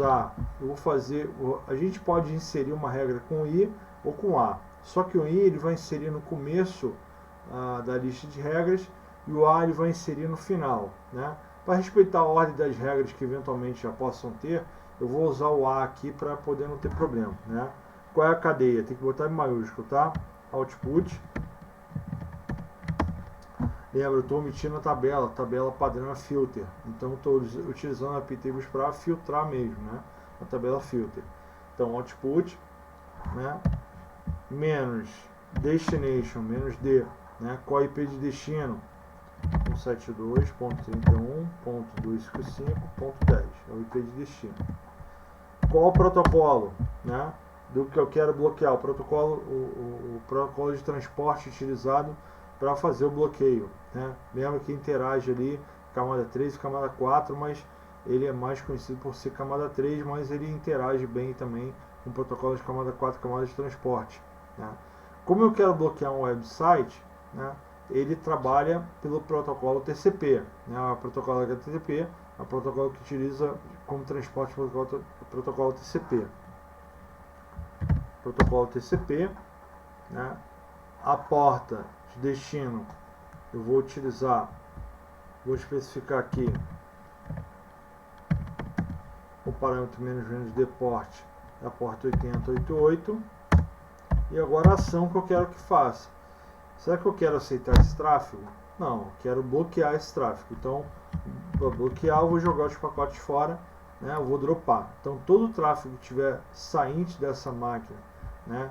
-a. Eu vou fazer, a gente pode inserir uma regra com I ou com A. só que o in ele vai inserir no começo da lista de regras e o a ele vai inserir no final, né? Para respeitar a ordem das regras que eventualmente já possam ter, eu vou usar o a aqui para poder não ter problema, né? Qual é a cadeia? Tem que botar em maiúsculo, tá? Output. Lembra, eu estou omitindo a tabela padrão é filter, então estou utilizando a iptables para filtrar mesmo, né? A tabela filter. Então output, né? Menos destination, menos D, né? Qual é a IP de destino? 172.31.255.10 é o IP de destino. Qual o protocolo, né? Do que eu quero bloquear? O protocolo de transporte utilizado para fazer o bloqueio, né? Lembra que interage ali camada 3 e camada 4, mas ele é mais conhecido por ser camada 3, mas ele interage bem também com o protocolo de camada 4, camada de transporte, né? Como eu quero bloquear um website, né? Ele trabalha pelo protocolo TCP, né? O protocolo HTTP é o protocolo que utiliza como transporte o protocolo TCP. Protocolo TCP, né? A porta de destino eu vou utilizar, vou especificar aqui o parâmetro menos de porte da porta 8088 e agora a ação que eu quero que faça. Será que eu quero aceitar esse tráfego? Não, eu quero bloquear esse tráfego. Então, para bloquear, eu vou jogar os pacotes fora, né? Eu vou dropar. Então, todo o tráfego que tiver sainte dessa máquina, né?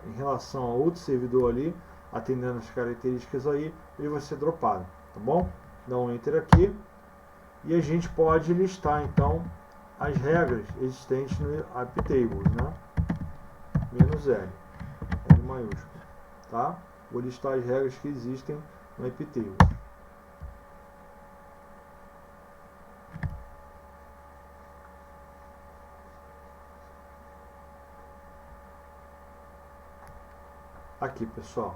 Em relação a outro servidor ali, atendendo as características aí, ele vai ser dropado, tá bom? Dá um enter aqui e a gente pode listar então as regras existentes no iptables, né? Menos L maiúsculo, tá? Vou listar as regras que existem no iptables. Aqui, pessoal.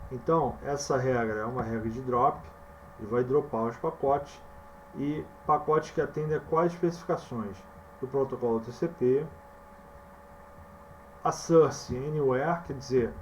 Então, essa regra é uma regra de drop, e vai dropar os pacotes, e pacotes que atendem a quais especificações? Do protocolo TCP, a source anywhere, quer dizer,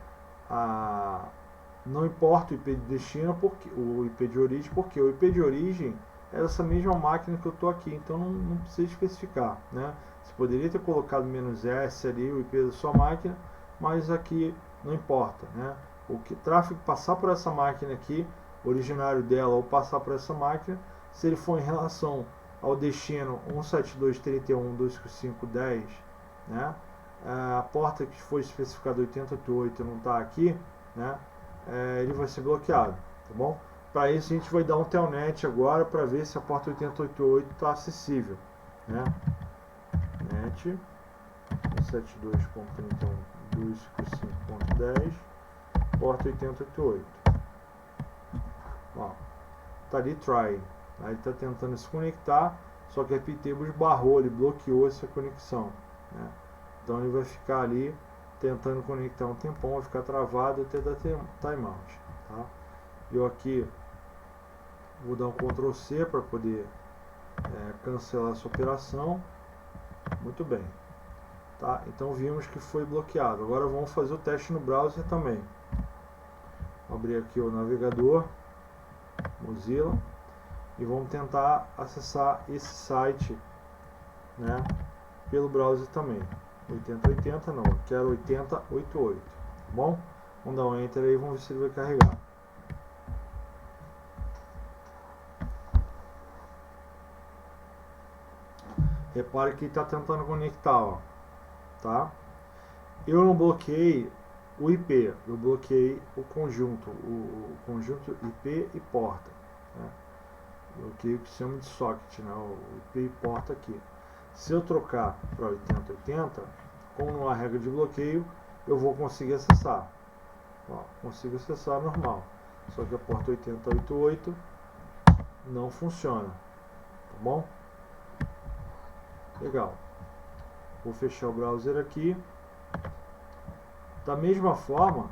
não importa o IP de destino, porque o IP de origem, porque o IP de origem é essa mesma máquina que eu estou aqui, então não precisa especificar, né? Você poderia ter colocado "-s" ali, o IP da sua máquina, mas aqui não importa, né? O que tráfego passar por essa máquina aqui, originário dela, ou passar por essa máquina, se ele for em relação ao destino 172.31.255.10, né? A porta que foi especificada 8088 não está aqui, né? Ele vai ser bloqueado, tá bom? Para isso a gente vai dar um telnet agora para ver se a porta 8088 está acessível, né? Net 172.31.255.10 porta 8088. Ó, tá ali try. Aí ele está tentando se conectar, só que a iptables barrou, ele bloqueou essa conexão, né? Então ele vai ficar ali tentando conectar um tempão, vai ficar travado até dar timeout, tá? Eu aqui vou dar um Ctrl C para poder cancelar essa operação. Muito bem, tá? Então vimos que foi bloqueado. Agora vamos fazer o teste no browser também. Vou abrir aqui o navegador Mozilla e vamos tentar acessar esse site, né, pelo browser também. 8080 não, eu quero 8088, tá bom? Vamos dar um enter aí e vamos ver se ele vai carregar. Repare que ele está tentando conectar, ó, tá? Eu não bloqueei o IP, eu bloqueei o conjunto IP e porta, né? Bloqueei o que se chama de socket, né? O IP e porta aqui. Se eu trocar para 8080, como não há regra de bloqueio, eu vou conseguir acessar. Ó, consigo acessar normal. Só que a porta 8088 não funciona. Tá bom? Legal. Vou fechar o browser aqui. Da mesma forma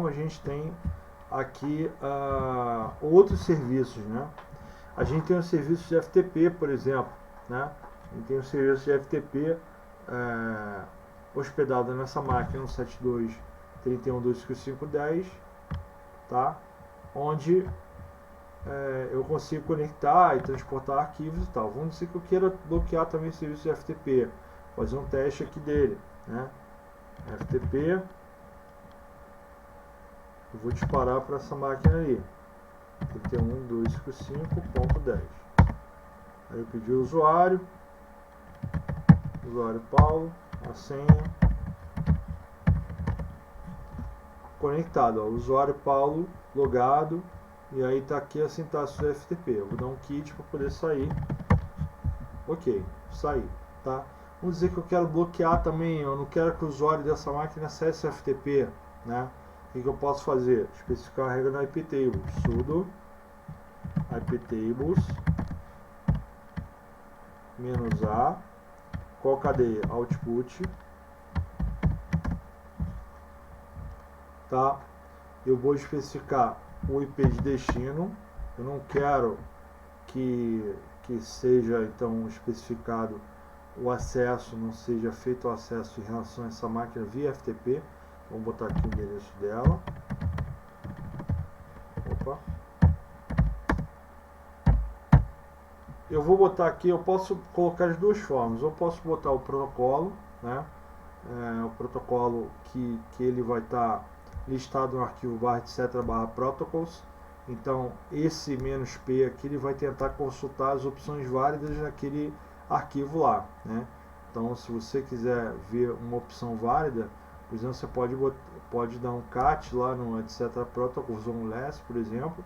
a gente tem aqui outros serviços, né? A gente tem um serviço de FTP, por exemplo, né? A gente tem um serviço de FTP hospedada nessa máquina 172.31.255.10, tá? Onde eu consigo conectar e transportar arquivos e tal. Vamos dizer que eu queira bloquear também o serviço de FTP, fazer um teste aqui dele, né? FTP, eu vou disparar para essa máquina aí, 31.255.10. Aí eu pedi o usuário Paulo, a senha, conectado, ó, usuário Paulo logado, e aí está aqui a sintaxe do FTP. Eu vou dar um quit para poder sair. Ok, sair, tá? Vamos dizer que eu quero bloquear também, eu não quero que o usuário dessa máquina acesse o FTP, né? O que eu posso fazer? Especificar a regra no iptables, sudo iptables -a, qual cadeia? Output, tá? Eu vou especificar o IP de destino, eu não quero que seja então especificado o acesso, não seja feito o acesso em relação a essa máquina via FTP. Vamos botar aqui o endereço dela. Opa. Eu vou botar aqui, eu posso colocar de duas formas. Eu posso botar o protocolo, né? O protocolo que ele vai estar listado no arquivo /etc/protocols. Então esse "-p" aqui ele vai tentar consultar as opções válidas naquele arquivo lá, né? Então se você quiser ver uma opção válida, por exemplo, você pode dar um cat lá no etc/protocols on less, por exemplo,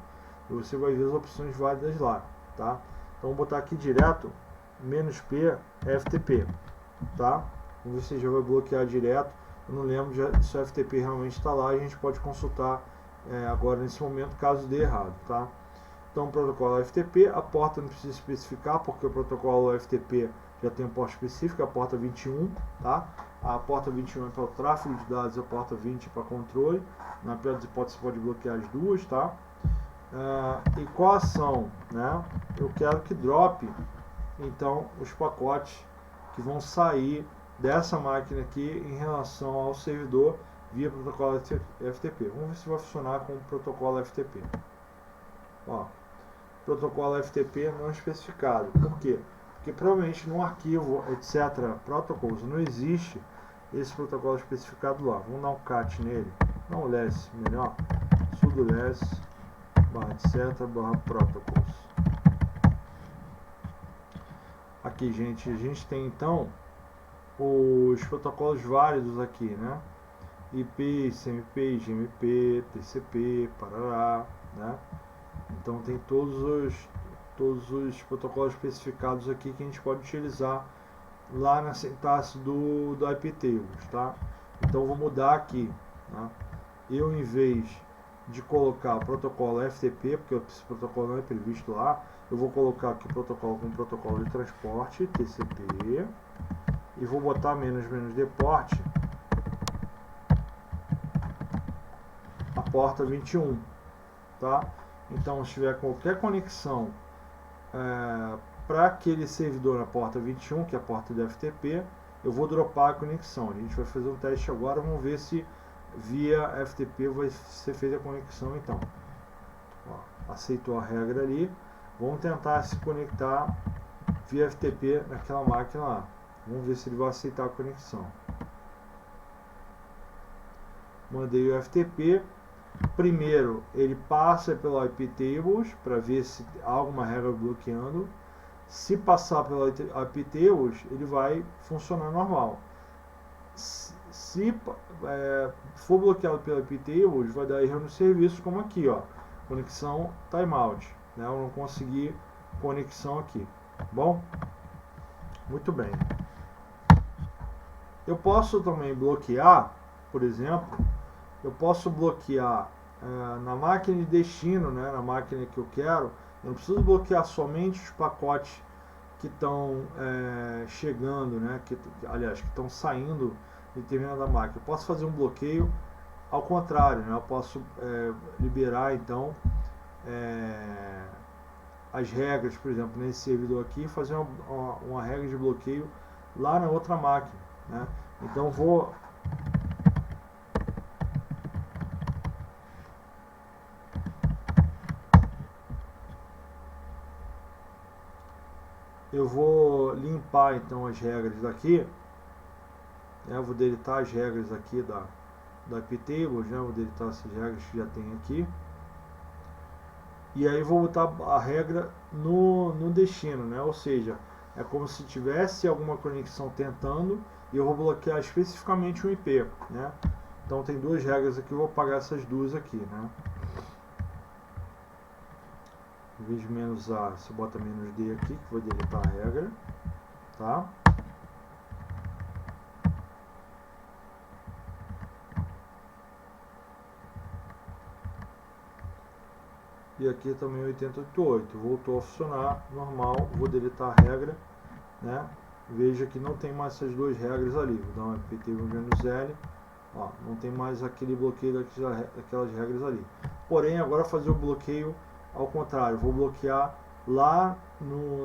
e você vai ver as opções válidas lá, tá? Então vou botar aqui direto "-p FTP, tá? Vamos ver se já vai bloquear direto. Eu não lembro se o FTP realmente está lá, a gente pode consultar agora nesse momento caso dê errado, tá? Então o protocolo FTP, a porta não precisa especificar porque o protocolo FTP já tem um porta específico, a porta 21, tá? A porta 21 é para o tráfego de dados, a porta 20 é para controle. Na pior das hipóteses você pode bloquear as duas, tá? E qual ação, né? Eu quero que drope então os pacotes que vão sair dessa máquina aqui em relação ao servidor via protocolo FTP. Vamos ver se vai funcionar com o protocolo FTP. Ó, protocolo FTP não especificado. Por quê? Porque provavelmente no arquivo etc protocols não existe esse protocolo especificado lá. Vamos dar um cat nele, não less, melhor, sudo less /etc/protocols. Aqui, gente, a gente tem então os protocolos válidos aqui, né? IP, CMP, GMP, TCP, parará, né? Então tem todos os protocolos especificados aqui que a gente pode utilizar lá na sintaxe do iptables, tá? Então eu vou mudar aqui, né? Eu, em vez de colocar o protocolo FTP, porque esse protocolo não é previsto lá, eu vou colocar aqui o protocolo com protocolo de transporte, TCP, e vou botar -deport a porta 21, tá? Então se tiver qualquer conexão para aquele servidor na porta 21, que é a porta do FTP, eu vou dropar a conexão. A gente vai fazer um teste agora, vamos ver se via FTP vai ser feita a conexão então. Ó, aceitou a regra ali. Vamos tentar se conectar via FTP naquela máquina lá. Vamos ver se ele vai aceitar a conexão. Mandei o FTP. Primeiro ele passa pelo iptables para ver se há alguma regra bloqueando. Se passar pelo iptables, ele vai funcionar normal. Se for bloqueado pelo iptables, vai dar erro no serviço, como aqui, ó, conexão timeout, né? Eu não consegui conexão aqui. Bom, muito bem. Eu posso também bloquear, por exemplo, eu posso bloquear na máquina de destino, né, na máquina que eu quero. Eu não preciso bloquear somente os pacotes que estão chegando, né, aliás, que estão saindo de determinada máquina. Eu posso fazer um bloqueio ao contrário, né, eu posso liberar então as regras, por exemplo, nesse servidor aqui, fazer uma regra de bloqueio lá na outra máquina, né? Então eu vou limpar então as regras daqui, né? Eu vou deletar as regras aqui da iptables, né? Vou deletar essas regras que já tem aqui. E aí vou botar a regra no destino, né? Ou seja, é como se tivesse alguma conexão tentando e eu vou bloquear especificamente um IP, né? Então tem duas regras aqui, eu vou apagar essas duas aqui, né? Em vez de menos A, você bota menos D aqui, que vou deletar a regra, tá? E aqui também 8088, voltou a funcionar, normal, vou deletar a regra, né? Veja que não tem mais essas duas regras ali, vou dar um iptable-L, ó, não tem mais aquele bloqueio daquelas regras ali. Porém, agora fazer o bloqueio ao contrário, vou bloquear lá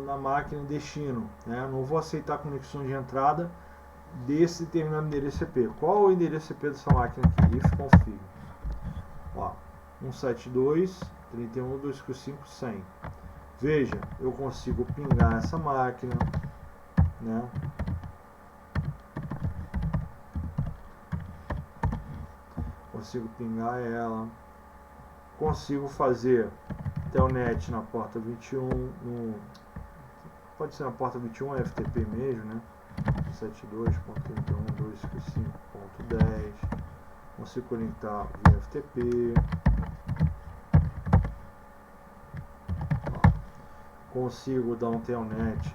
na máquina destino, né? Não vou aceitar conexões de entrada desse determinado endereço IP. Qual é o endereço IP dessa máquina aqui? If config. Ó, 172.31.255.100. Veja, eu consigo pingar essa máquina, né? Consigo pingar ela. Consigo fazer telnet na porta 21, pode ser na porta 21 FTP mesmo, né? 72.31.255.10. Consigo conectar via FTP. Consigo dar um telnet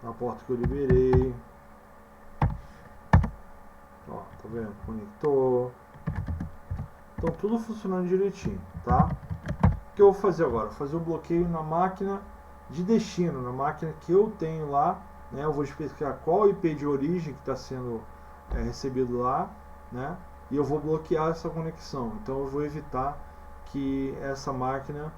na porta que eu liberei. Ó, tá vendo? Conectou. Então tudo funcionando direitinho, tá? O que eu vou fazer agora? Vou fazer o bloqueio na máquina de destino, na máquina que eu tenho lá, né? Eu vou especificar qual IP de origem que está sendo recebido lá, né? E eu vou bloquear essa conexão. Então eu vou evitar que essa máquina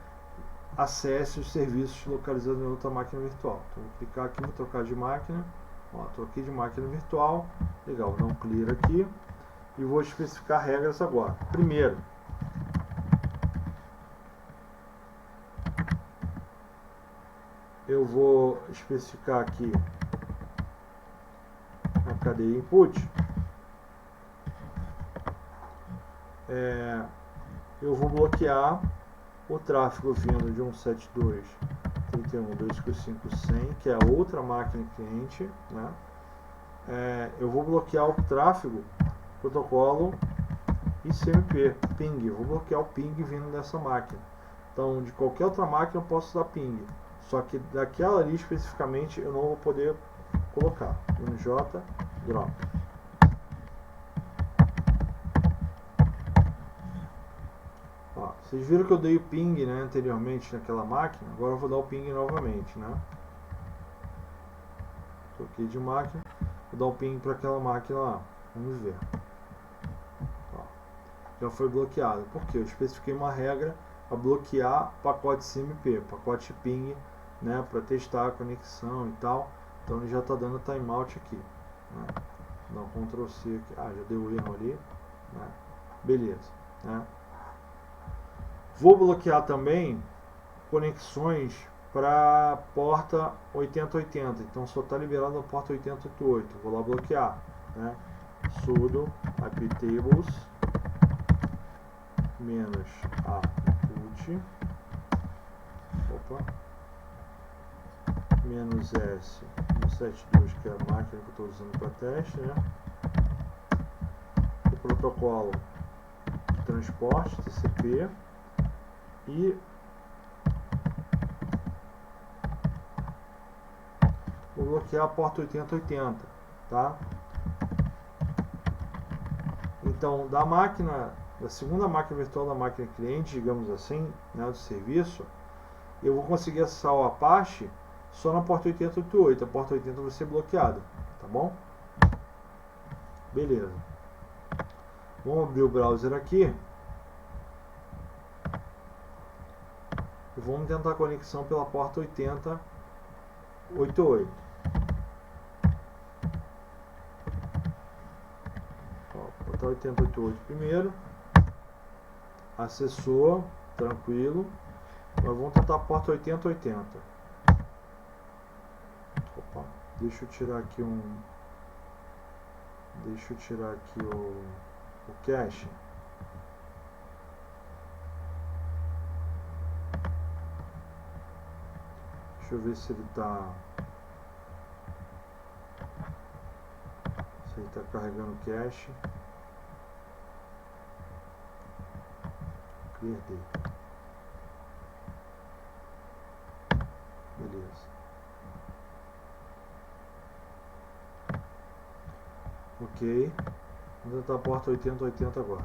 acesse os serviços localizados em outra máquina virtual. Então vou clicar aqui, vou trocar de máquina. Ó, troquei de máquina virtual. Legal, vou dar um clear aqui. E vou especificar regras agora. Primeiro, eu vou especificar aqui na cadeia input. Eu vou bloquear o tráfego vindo de 172.31.255.100, que é a outra máquina cliente, né? Eu vou bloquear o tráfego protocolo ICMP, ping. Eu vou bloquear o ping vindo dessa máquina. Então, de qualquer outra máquina eu posso dar ping. Só que daquela ali especificamente eu não vou poder colocar. NJ drop. Ó, vocês viram que eu dei o ping, né, anteriormente naquela máquina. Agora eu vou dar o ping novamente, né? Troquei de máquina. Vou dar o ping para aquela máquina lá. Vamos ver. Ó, já foi bloqueado. Por quê? Eu especifiquei uma regra para bloquear pacote CMP, pacote ping, né, para testar a conexão e tal. Então ele já está dando timeout aqui, né? Vou dar um Ctrl C aqui. Ah, já deu erro ali, né? Beleza, né? Vou bloquear também conexões para porta 8080. Então só está liberado a porta 8088. Vou lá bloquear, né? Sudo iptables menos a input, menos S 172, que é a máquina que eu estou usando para teste, né? O protocolo de transporte TCP e vou bloquear a porta 8080, tá? Então, da segunda máquina virtual da máquina cliente, digamos assim, né, do serviço, eu vou conseguir acessar o Apache só na porta 8088. A porta 80 vai ser bloqueada, tá bom? Beleza. Vamos abrir o browser aqui e vamos tentar a conexão pela porta 80 88. Ó, botar 8088 primeiro. Acessou, tranquilo. Agora vamos tentar a porta 8080. Opa, deixa eu tirar aqui o cache. Deixa eu ver se ele está carregando o cache. Clear data. Beleza. Ok. Vamos tentar a porta 8080 agora.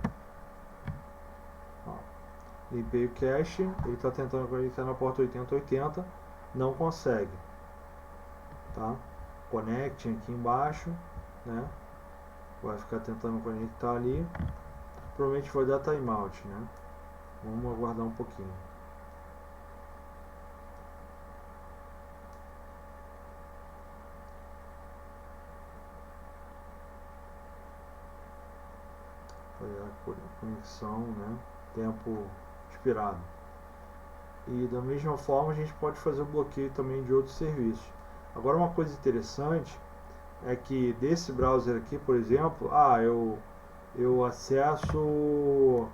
Ó, limpei o cache. Ele está tentando conectar na porta 8080. Não consegue. Tá? Conecting aqui embaixo. Né? Vai ficar tentando conectar ali. Provavelmente vai dar timeout. Né? Vamos aguardar um pouquinho. A conexão, né? Tempo expirado. E da mesma forma a gente pode fazer o bloqueio também de outros serviços. Agora uma coisa interessante é que desse browser aqui, por exemplo, eu acesso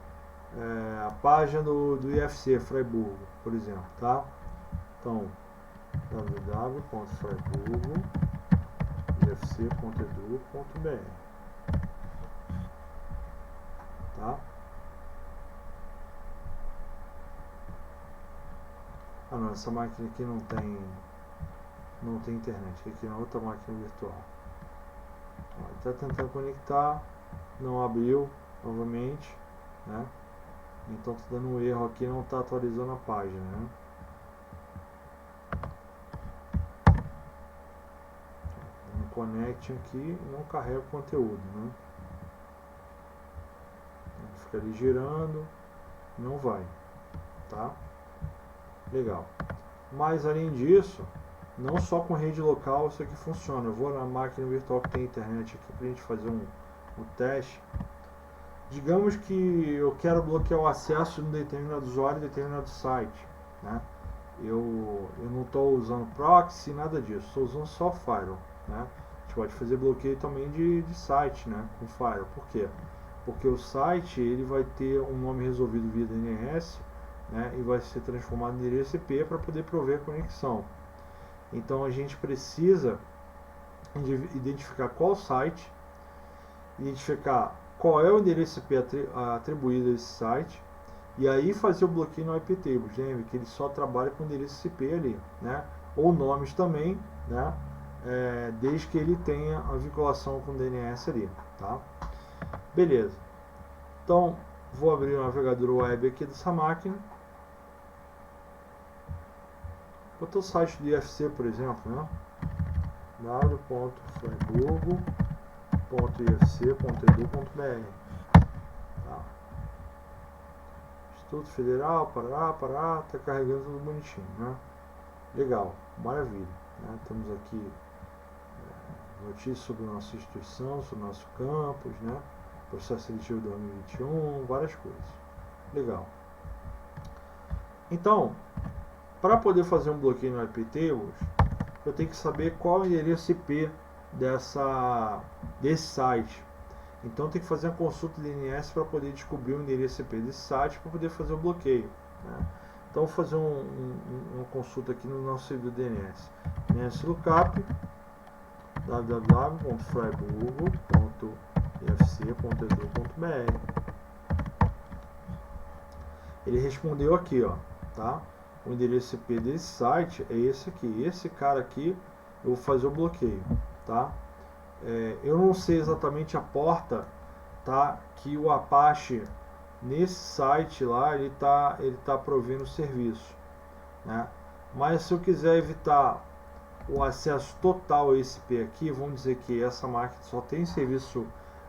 a página do IFC Freiburgo, por exemplo, tá? Então www.freiburgo.ifc.edu.br, tá? Ah não, essa máquina aqui não tem internet, aqui na outra máquina virtual. Está tentando conectar, não abriu novamente, né? Então está dando um erro aqui, não está atualizando a página, né? No connect aqui não carrega o conteúdo, né? Fica ali girando, não vai, tá? Legal. Mas além disso, não só com rede local isso aqui funciona. Eu vou na máquina virtual que tem internet aqui para a gente fazer um teste. Digamos que eu quero bloquear o acesso de um determinado usuário de determinado site, né? Eu não estou usando proxy, nada disso, estou usando só firewall, né? A gente pode fazer bloqueio também de site, né? Com firewall. Por quê? Porque o site ele vai ter um nome resolvido via DNS, né? E vai ser transformado em endereço IP para poder prover a conexão. Então a gente precisa identificar qual site, identificar qual é o endereço IP atribuído a esse site, e aí fazer o bloqueio no IP tables. Lembre que ele só trabalha com endereço IP ali, né? Ou nomes também, né? Desde que ele tenha a vinculação com o DNS ali, tá? Beleza. Então vou abrir o navegador web aqui dessa máquina. Botar o site do IFC, por exemplo, né? www.freiburgo.ifc.edu.br, tá? Instituto Federal, Pará, tá carregando tudo bonitinho, né? Legal, maravilha, né? Temos aqui notícias sobre a nossa instituição, sobre o nosso campus, né? Processo seletivo 2021, várias coisas. Legal. Então, para poder fazer um bloqueio no IP tables, eu tenho que saber qual é o endereço IP desse site. Então tem que fazer uma consulta de DNS para poder descobrir o endereço IP desse site para poder fazer o bloqueio, né? Então vou fazer uma consulta aqui no nosso servidor DNS. DNS lookup www.freiburgo.ifc.edu.br. Ele respondeu aqui, ó, tá? O endereço IP desse site é esse aqui. Esse cara aqui eu vou fazer o bloqueio, tá? Eu não sei exatamente a porta, tá? Que o Apache nesse site lá ele tá provendo o serviço, né? Mas se eu quiser evitar o acesso total a esse IP aqui, vamos dizer que essa máquina só tem serviço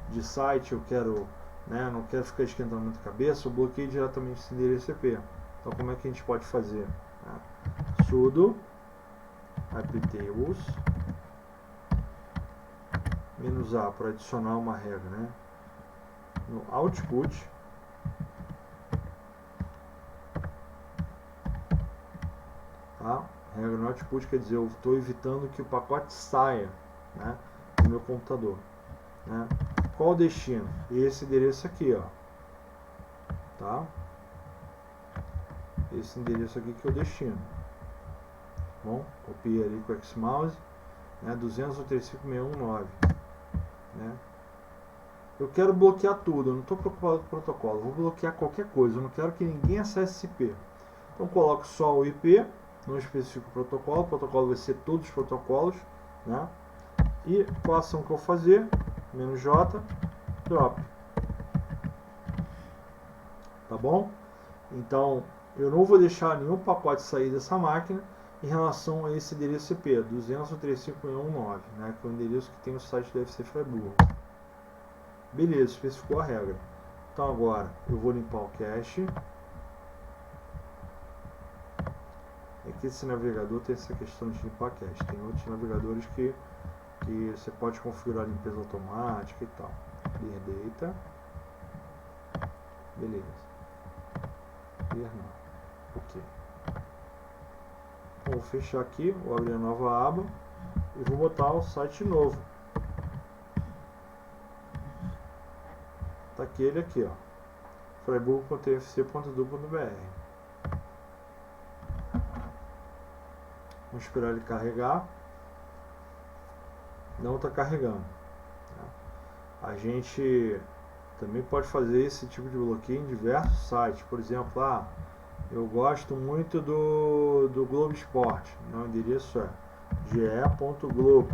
de site, eu quero, né? Não quero ficar esquentando muito a cabeça, eu bloqueio diretamente esse endereço IP. Então como é que a gente pode fazer? Sudo iptables -a para adicionar uma regra, né? No output, tá? Regra no output quer dizer, eu estou evitando que o pacote saia, né, do meu computador, né? Qual o destino? Esse endereço aqui, ó, tá? Esse endereço aqui que é o destino. Bom, copia ali com o Xmouse, né, 200.135.619, né? Eu quero bloquear tudo, eu não estou preocupado com o protocolo, vou bloquear qualquer coisa, eu não quero que ninguém acesse esse IP. Então coloco só o IP, não especifico o protocolo vai ser todos os protocolos, né? E qual a ação que eu vou fazer? -j, drop. Tá bom? Então, eu não vou deixar nenhum pacote sair dessa máquina em relação a esse endereço IP, 200.135.619, né? Que é o endereço que tem o site do UFC Freiburg. Beleza, especificou a regra. Então agora eu vou limpar o cache. Aqui esse navegador tem essa questão de limpar cache. Tem outros navegadores que você pode configurar a limpeza automática e tal. Clear data. Beleza. Clear não. Ok. Vou fechar aqui, vou abrir a nova aba e vou botar o site novo. Tá aqui ele aqui, ó. freiburg.tfc.edu.br. Vamos esperar ele carregar. Não está carregando. A gente também pode fazer esse tipo de bloqueio em diversos sites. Por exemplo, eu gosto muito do Globo Esporte. O endereço é ge.globo.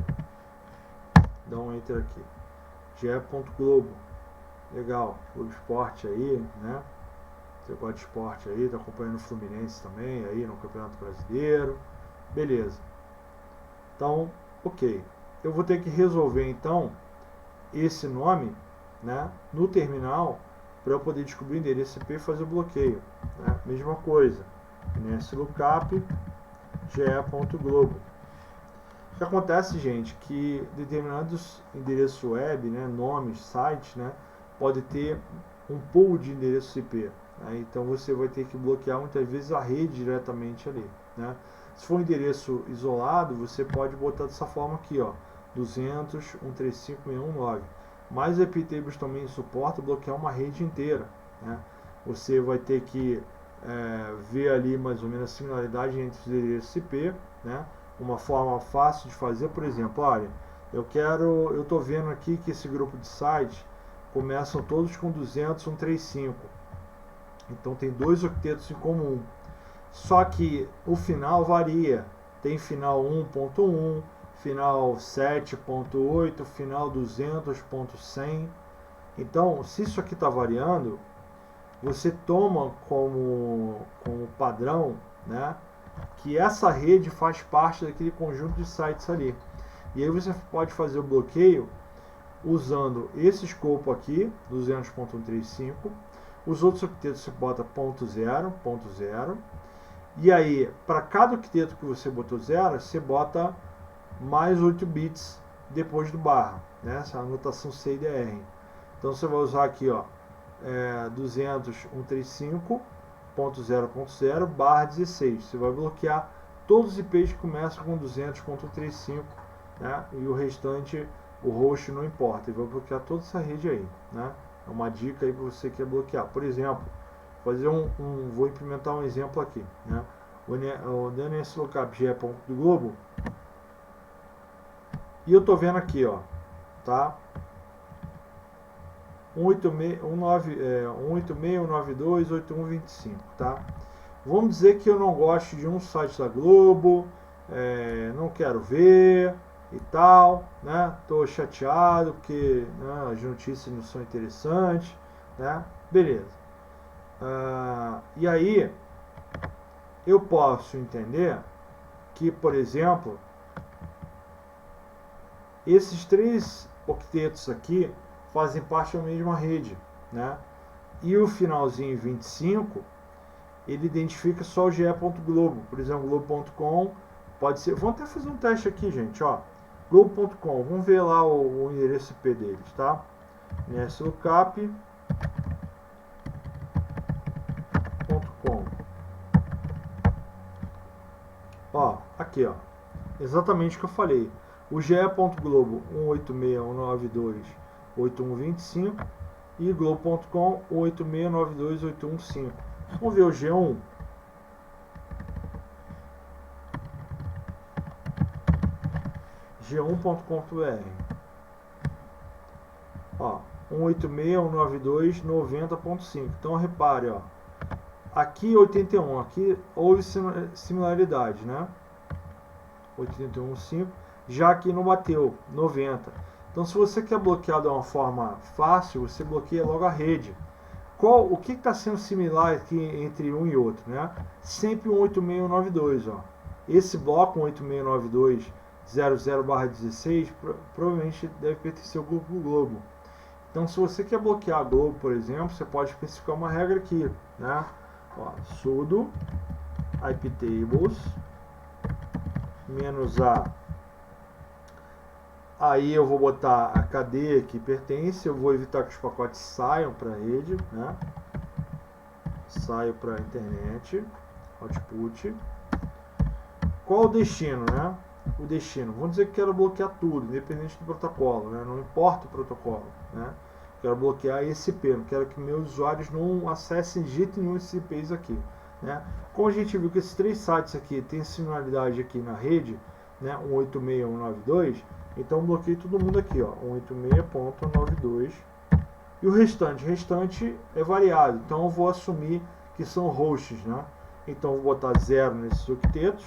Dá um enter aqui. ge.globo. Legal, Globo Esporte aí, né? Você gosta de esporte aí, tá acompanhando o Fluminense também aí no Campeonato Brasileiro. Beleza. Então, ok. Eu vou ter que resolver então esse nome, né, no terminal para eu poder descobrir o endereço IP e fazer o bloqueio, né? Mesma coisa. nslookup ge.globo. O que acontece, gente, que determinados endereços web, né, nomes, sites, né, pode ter um pool de endereços IP, né? Então você vai ter que bloquear muitas vezes a rede diretamente ali, né? Se for um endereço isolado, você pode botar dessa forma aqui, ó, 200.135.619. Mas o iptables também suporta bloquear uma rede inteira, né? Você vai ter que ver ali mais ou menos a similaridade entre os endereços IP, né? Uma forma fácil de fazer, por exemplo, olha, eu estou vendo aqui que esse grupo de sites começam todos com 200.135. Então tem dois octetos em comum. Só que o final varia. Tem final 1.1, final 7.8, final 200.100. Então, se isso aqui está variando, você toma como padrão, né, que essa rede faz parte daquele conjunto de sites ali. E aí você pode fazer o bloqueio usando esse escopo aqui, 200.135. Os outros octetos você bota .0. E aí, para cada octeto que você botou 0, você bota mais 8 bits depois do barra, né? Essa é a anotação CIDR. Então você vai usar aqui, ó, 200.135.0.0 barra 16. Você vai bloquear todos os IPs que começam com 200.135, né? E o restante, o host não importa. Ele vai bloquear toda essa rede aí, né? É uma dica aí para você que quer bloquear. Por exemplo, vou implementar um exemplo aqui, né? O nslookup ge.globo, e eu tô vendo aqui, ó, tá? 186.192.8125, tá? Vamos dizer que eu não gosto de um site da Globo, não quero ver e tal, né? Tô chateado porque, né, as notícias não são interessantes, né? Beleza. E aí eu posso entender que, por exemplo, esses 3 octetos aqui fazem parte da mesma rede, né? E o finalzinho 25, ele identifica só o ge.globo, por exemplo, globo.com, pode ser. Vamos até fazer um teste aqui, gente, ó. Globo.com, vamos ver lá o endereço IP deles, tá? nslookup.com. Ó, aqui, ó. Exatamente o que eu falei. O ge.globo 186.192.8125 e globo.com 186.92.815. Vamos ver o G1. G1.com.br. Ó, 186.192.90.5. Então repare, ó. Aqui 81, aqui houve similaridade, né? 81.5, já aqui não bateu 90. Então, se você quer bloquear de uma forma fácil, você bloqueia logo a rede. O que está sendo similar aqui entre um e outro, né? Sempre 186.192, ó. Esse bloco 186.192.00/16 provavelmente deve pertencer ao grupo Globo. Então, se você quer bloquear a Globo, por exemplo, você pode especificar uma regra aqui, né? Ó, sudo iptables -a. Aí eu vou botar a cadeia que pertence, eu vou evitar que os pacotes saiam para a rede, né? Saio para a internet, output. Qual o destino, né? O destino, vamos dizer que quero bloquear tudo, independente do protocolo, né? Não importa o protocolo, né? Quero bloquear esse IP, não quero que meus usuários não acessem de jeito nenhum esses IPs aqui, né? Como a gente viu que esses três sites aqui têm similaridade aqui na rede, né? 186.192, então bloqueei todo mundo aqui, ó, 186.92, e o restante é variado, então eu vou assumir que são hosts, né? Então eu vou botar 0 nesses octetos,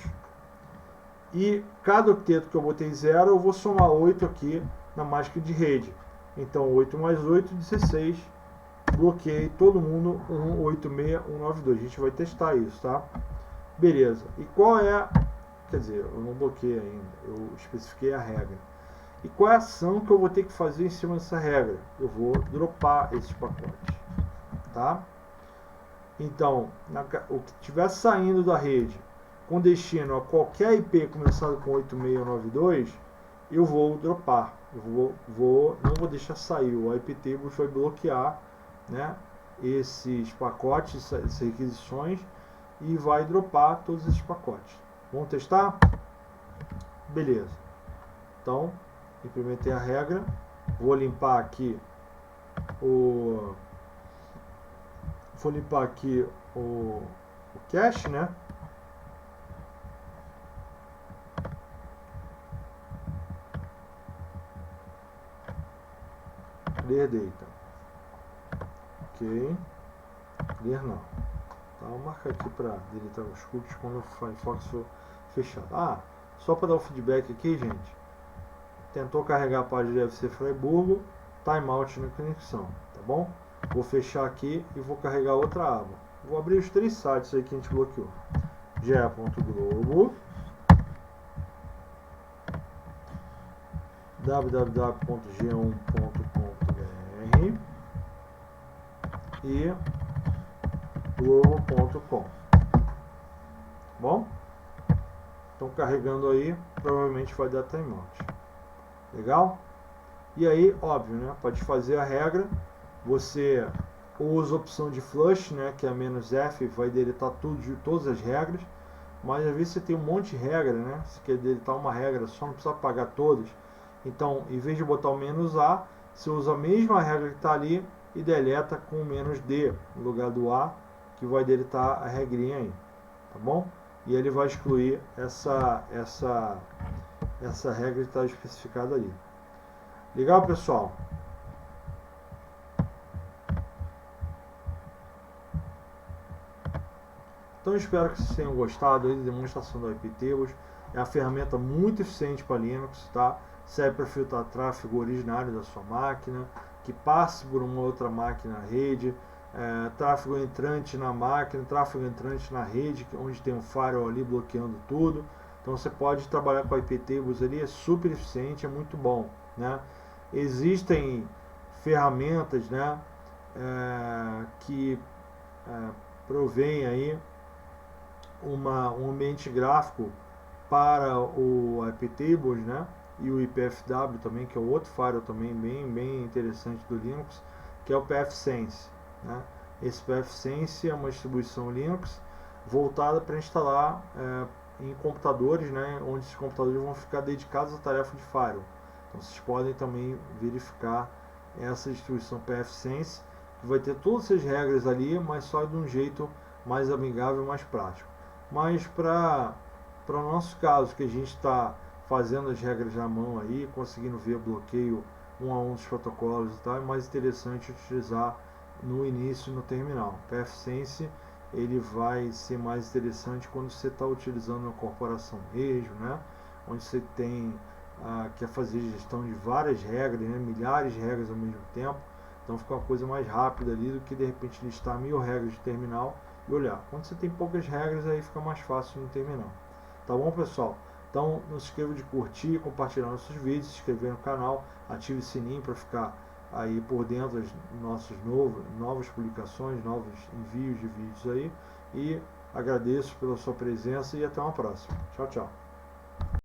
e cada octeto que eu botei 0, eu vou somar 8 aqui na mágica de rede. Então 8 mais 8, 16. Bloqueei todo mundo 186.192. A gente vai testar isso, tá? Beleza. E qual é... Quer dizer, eu não bloqueei ainda. Eu especifiquei a regra. E qual é a ação que eu vou ter que fazer em cima dessa regra? Eu vou dropar esses pacotes, tá? Então, o que estiver saindo da rede com destino a qualquer IP começado com 8692, eu vou dropar. Não vou deixar sair. O iptables vai bloquear, né, esses pacotes, essas requisições, e vai dropar todos esses pacotes. Vamos testar? Beleza. Então, implementei a regra. Vou limpar aqui o cache, né? Clear data. Ok. Clear não. Tá, vou marcar aqui para deletar os cookies quando o Firefox for fechado. Ah, só para dar o feedback aqui, gente. Tentou carregar a página de FC Freiburgo, timeout na conexão, tá bom? Vou fechar aqui e vou carregar outra aba. Vou abrir os três sites aí que a gente bloqueou. ge.globo, www.g1.com.br e globo.com. Bom? Estão carregando aí, provavelmente vai dar timeout. Legal? E aí, óbvio, né? Pode fazer a regra. Você usa a opção de flush, né? Que é a "-f", vai deletar tudo, todas as regras. Mas às vezes você tem um monte de regra, né? Você quer deletar uma regra só, não precisa apagar todas. Então, em vez de botar o "-a", você usa a mesma regra que está ali e deleta com "-d" no lugar do "a", que vai deletar a regrinha aí, tá bom? E ele vai excluir essa regra que está especificada ali. Legal, pessoal? Então, espero que vocês tenham gostado da demonstração do iptables. É uma ferramenta muito eficiente para Linux, tá? Serve para filtrar tráfego originário da sua máquina, que passe por uma outra máquina na rede, tráfego entrante na máquina, tráfego entrante na rede, onde tem um firewall ali bloqueando tudo. Então você pode trabalhar com a iptables ali, é super eficiente, é muito bom, né? Existem ferramentas, né, que provém aí um ambiente gráfico para o iptables, né? E o ipfw também, que é outro firewall também bem interessante do Linux, que é o pfSense, né? Esse pfSense é uma distribuição Linux voltada para instalar em computadores, né? Onde esses computadores vão ficar dedicados à tarefa de firewall. Então vocês podem também verificar essa distribuição pfSense, que vai ter todas as regras ali, mas só de um jeito mais amigável, mais prático. Mas para o nosso caso, que a gente está fazendo as regras na mão aí, conseguindo ver bloqueio um a um dos protocolos e tal, é mais interessante utilizar no início no terminal. O pfSense ele vai ser mais interessante quando você está utilizando uma corporação mesmo, né? Onde você tem quer fazer gestão de várias regras, né? Milhares de regras ao mesmo tempo. Então fica uma coisa mais rápida ali do que de repente listar 1000 regras de terminal e olhar. Quando você tem poucas regras, aí fica mais fácil no terminal. Tá bom, pessoal? Então não se esqueça de curtir, compartilhar nossos vídeos, se inscrever no canal, ative o sininho para ficar aí por dentro das nossas novas publicações, novos envios de vídeos aí. E agradeço pela sua presença e até uma próxima. Tchau, tchau.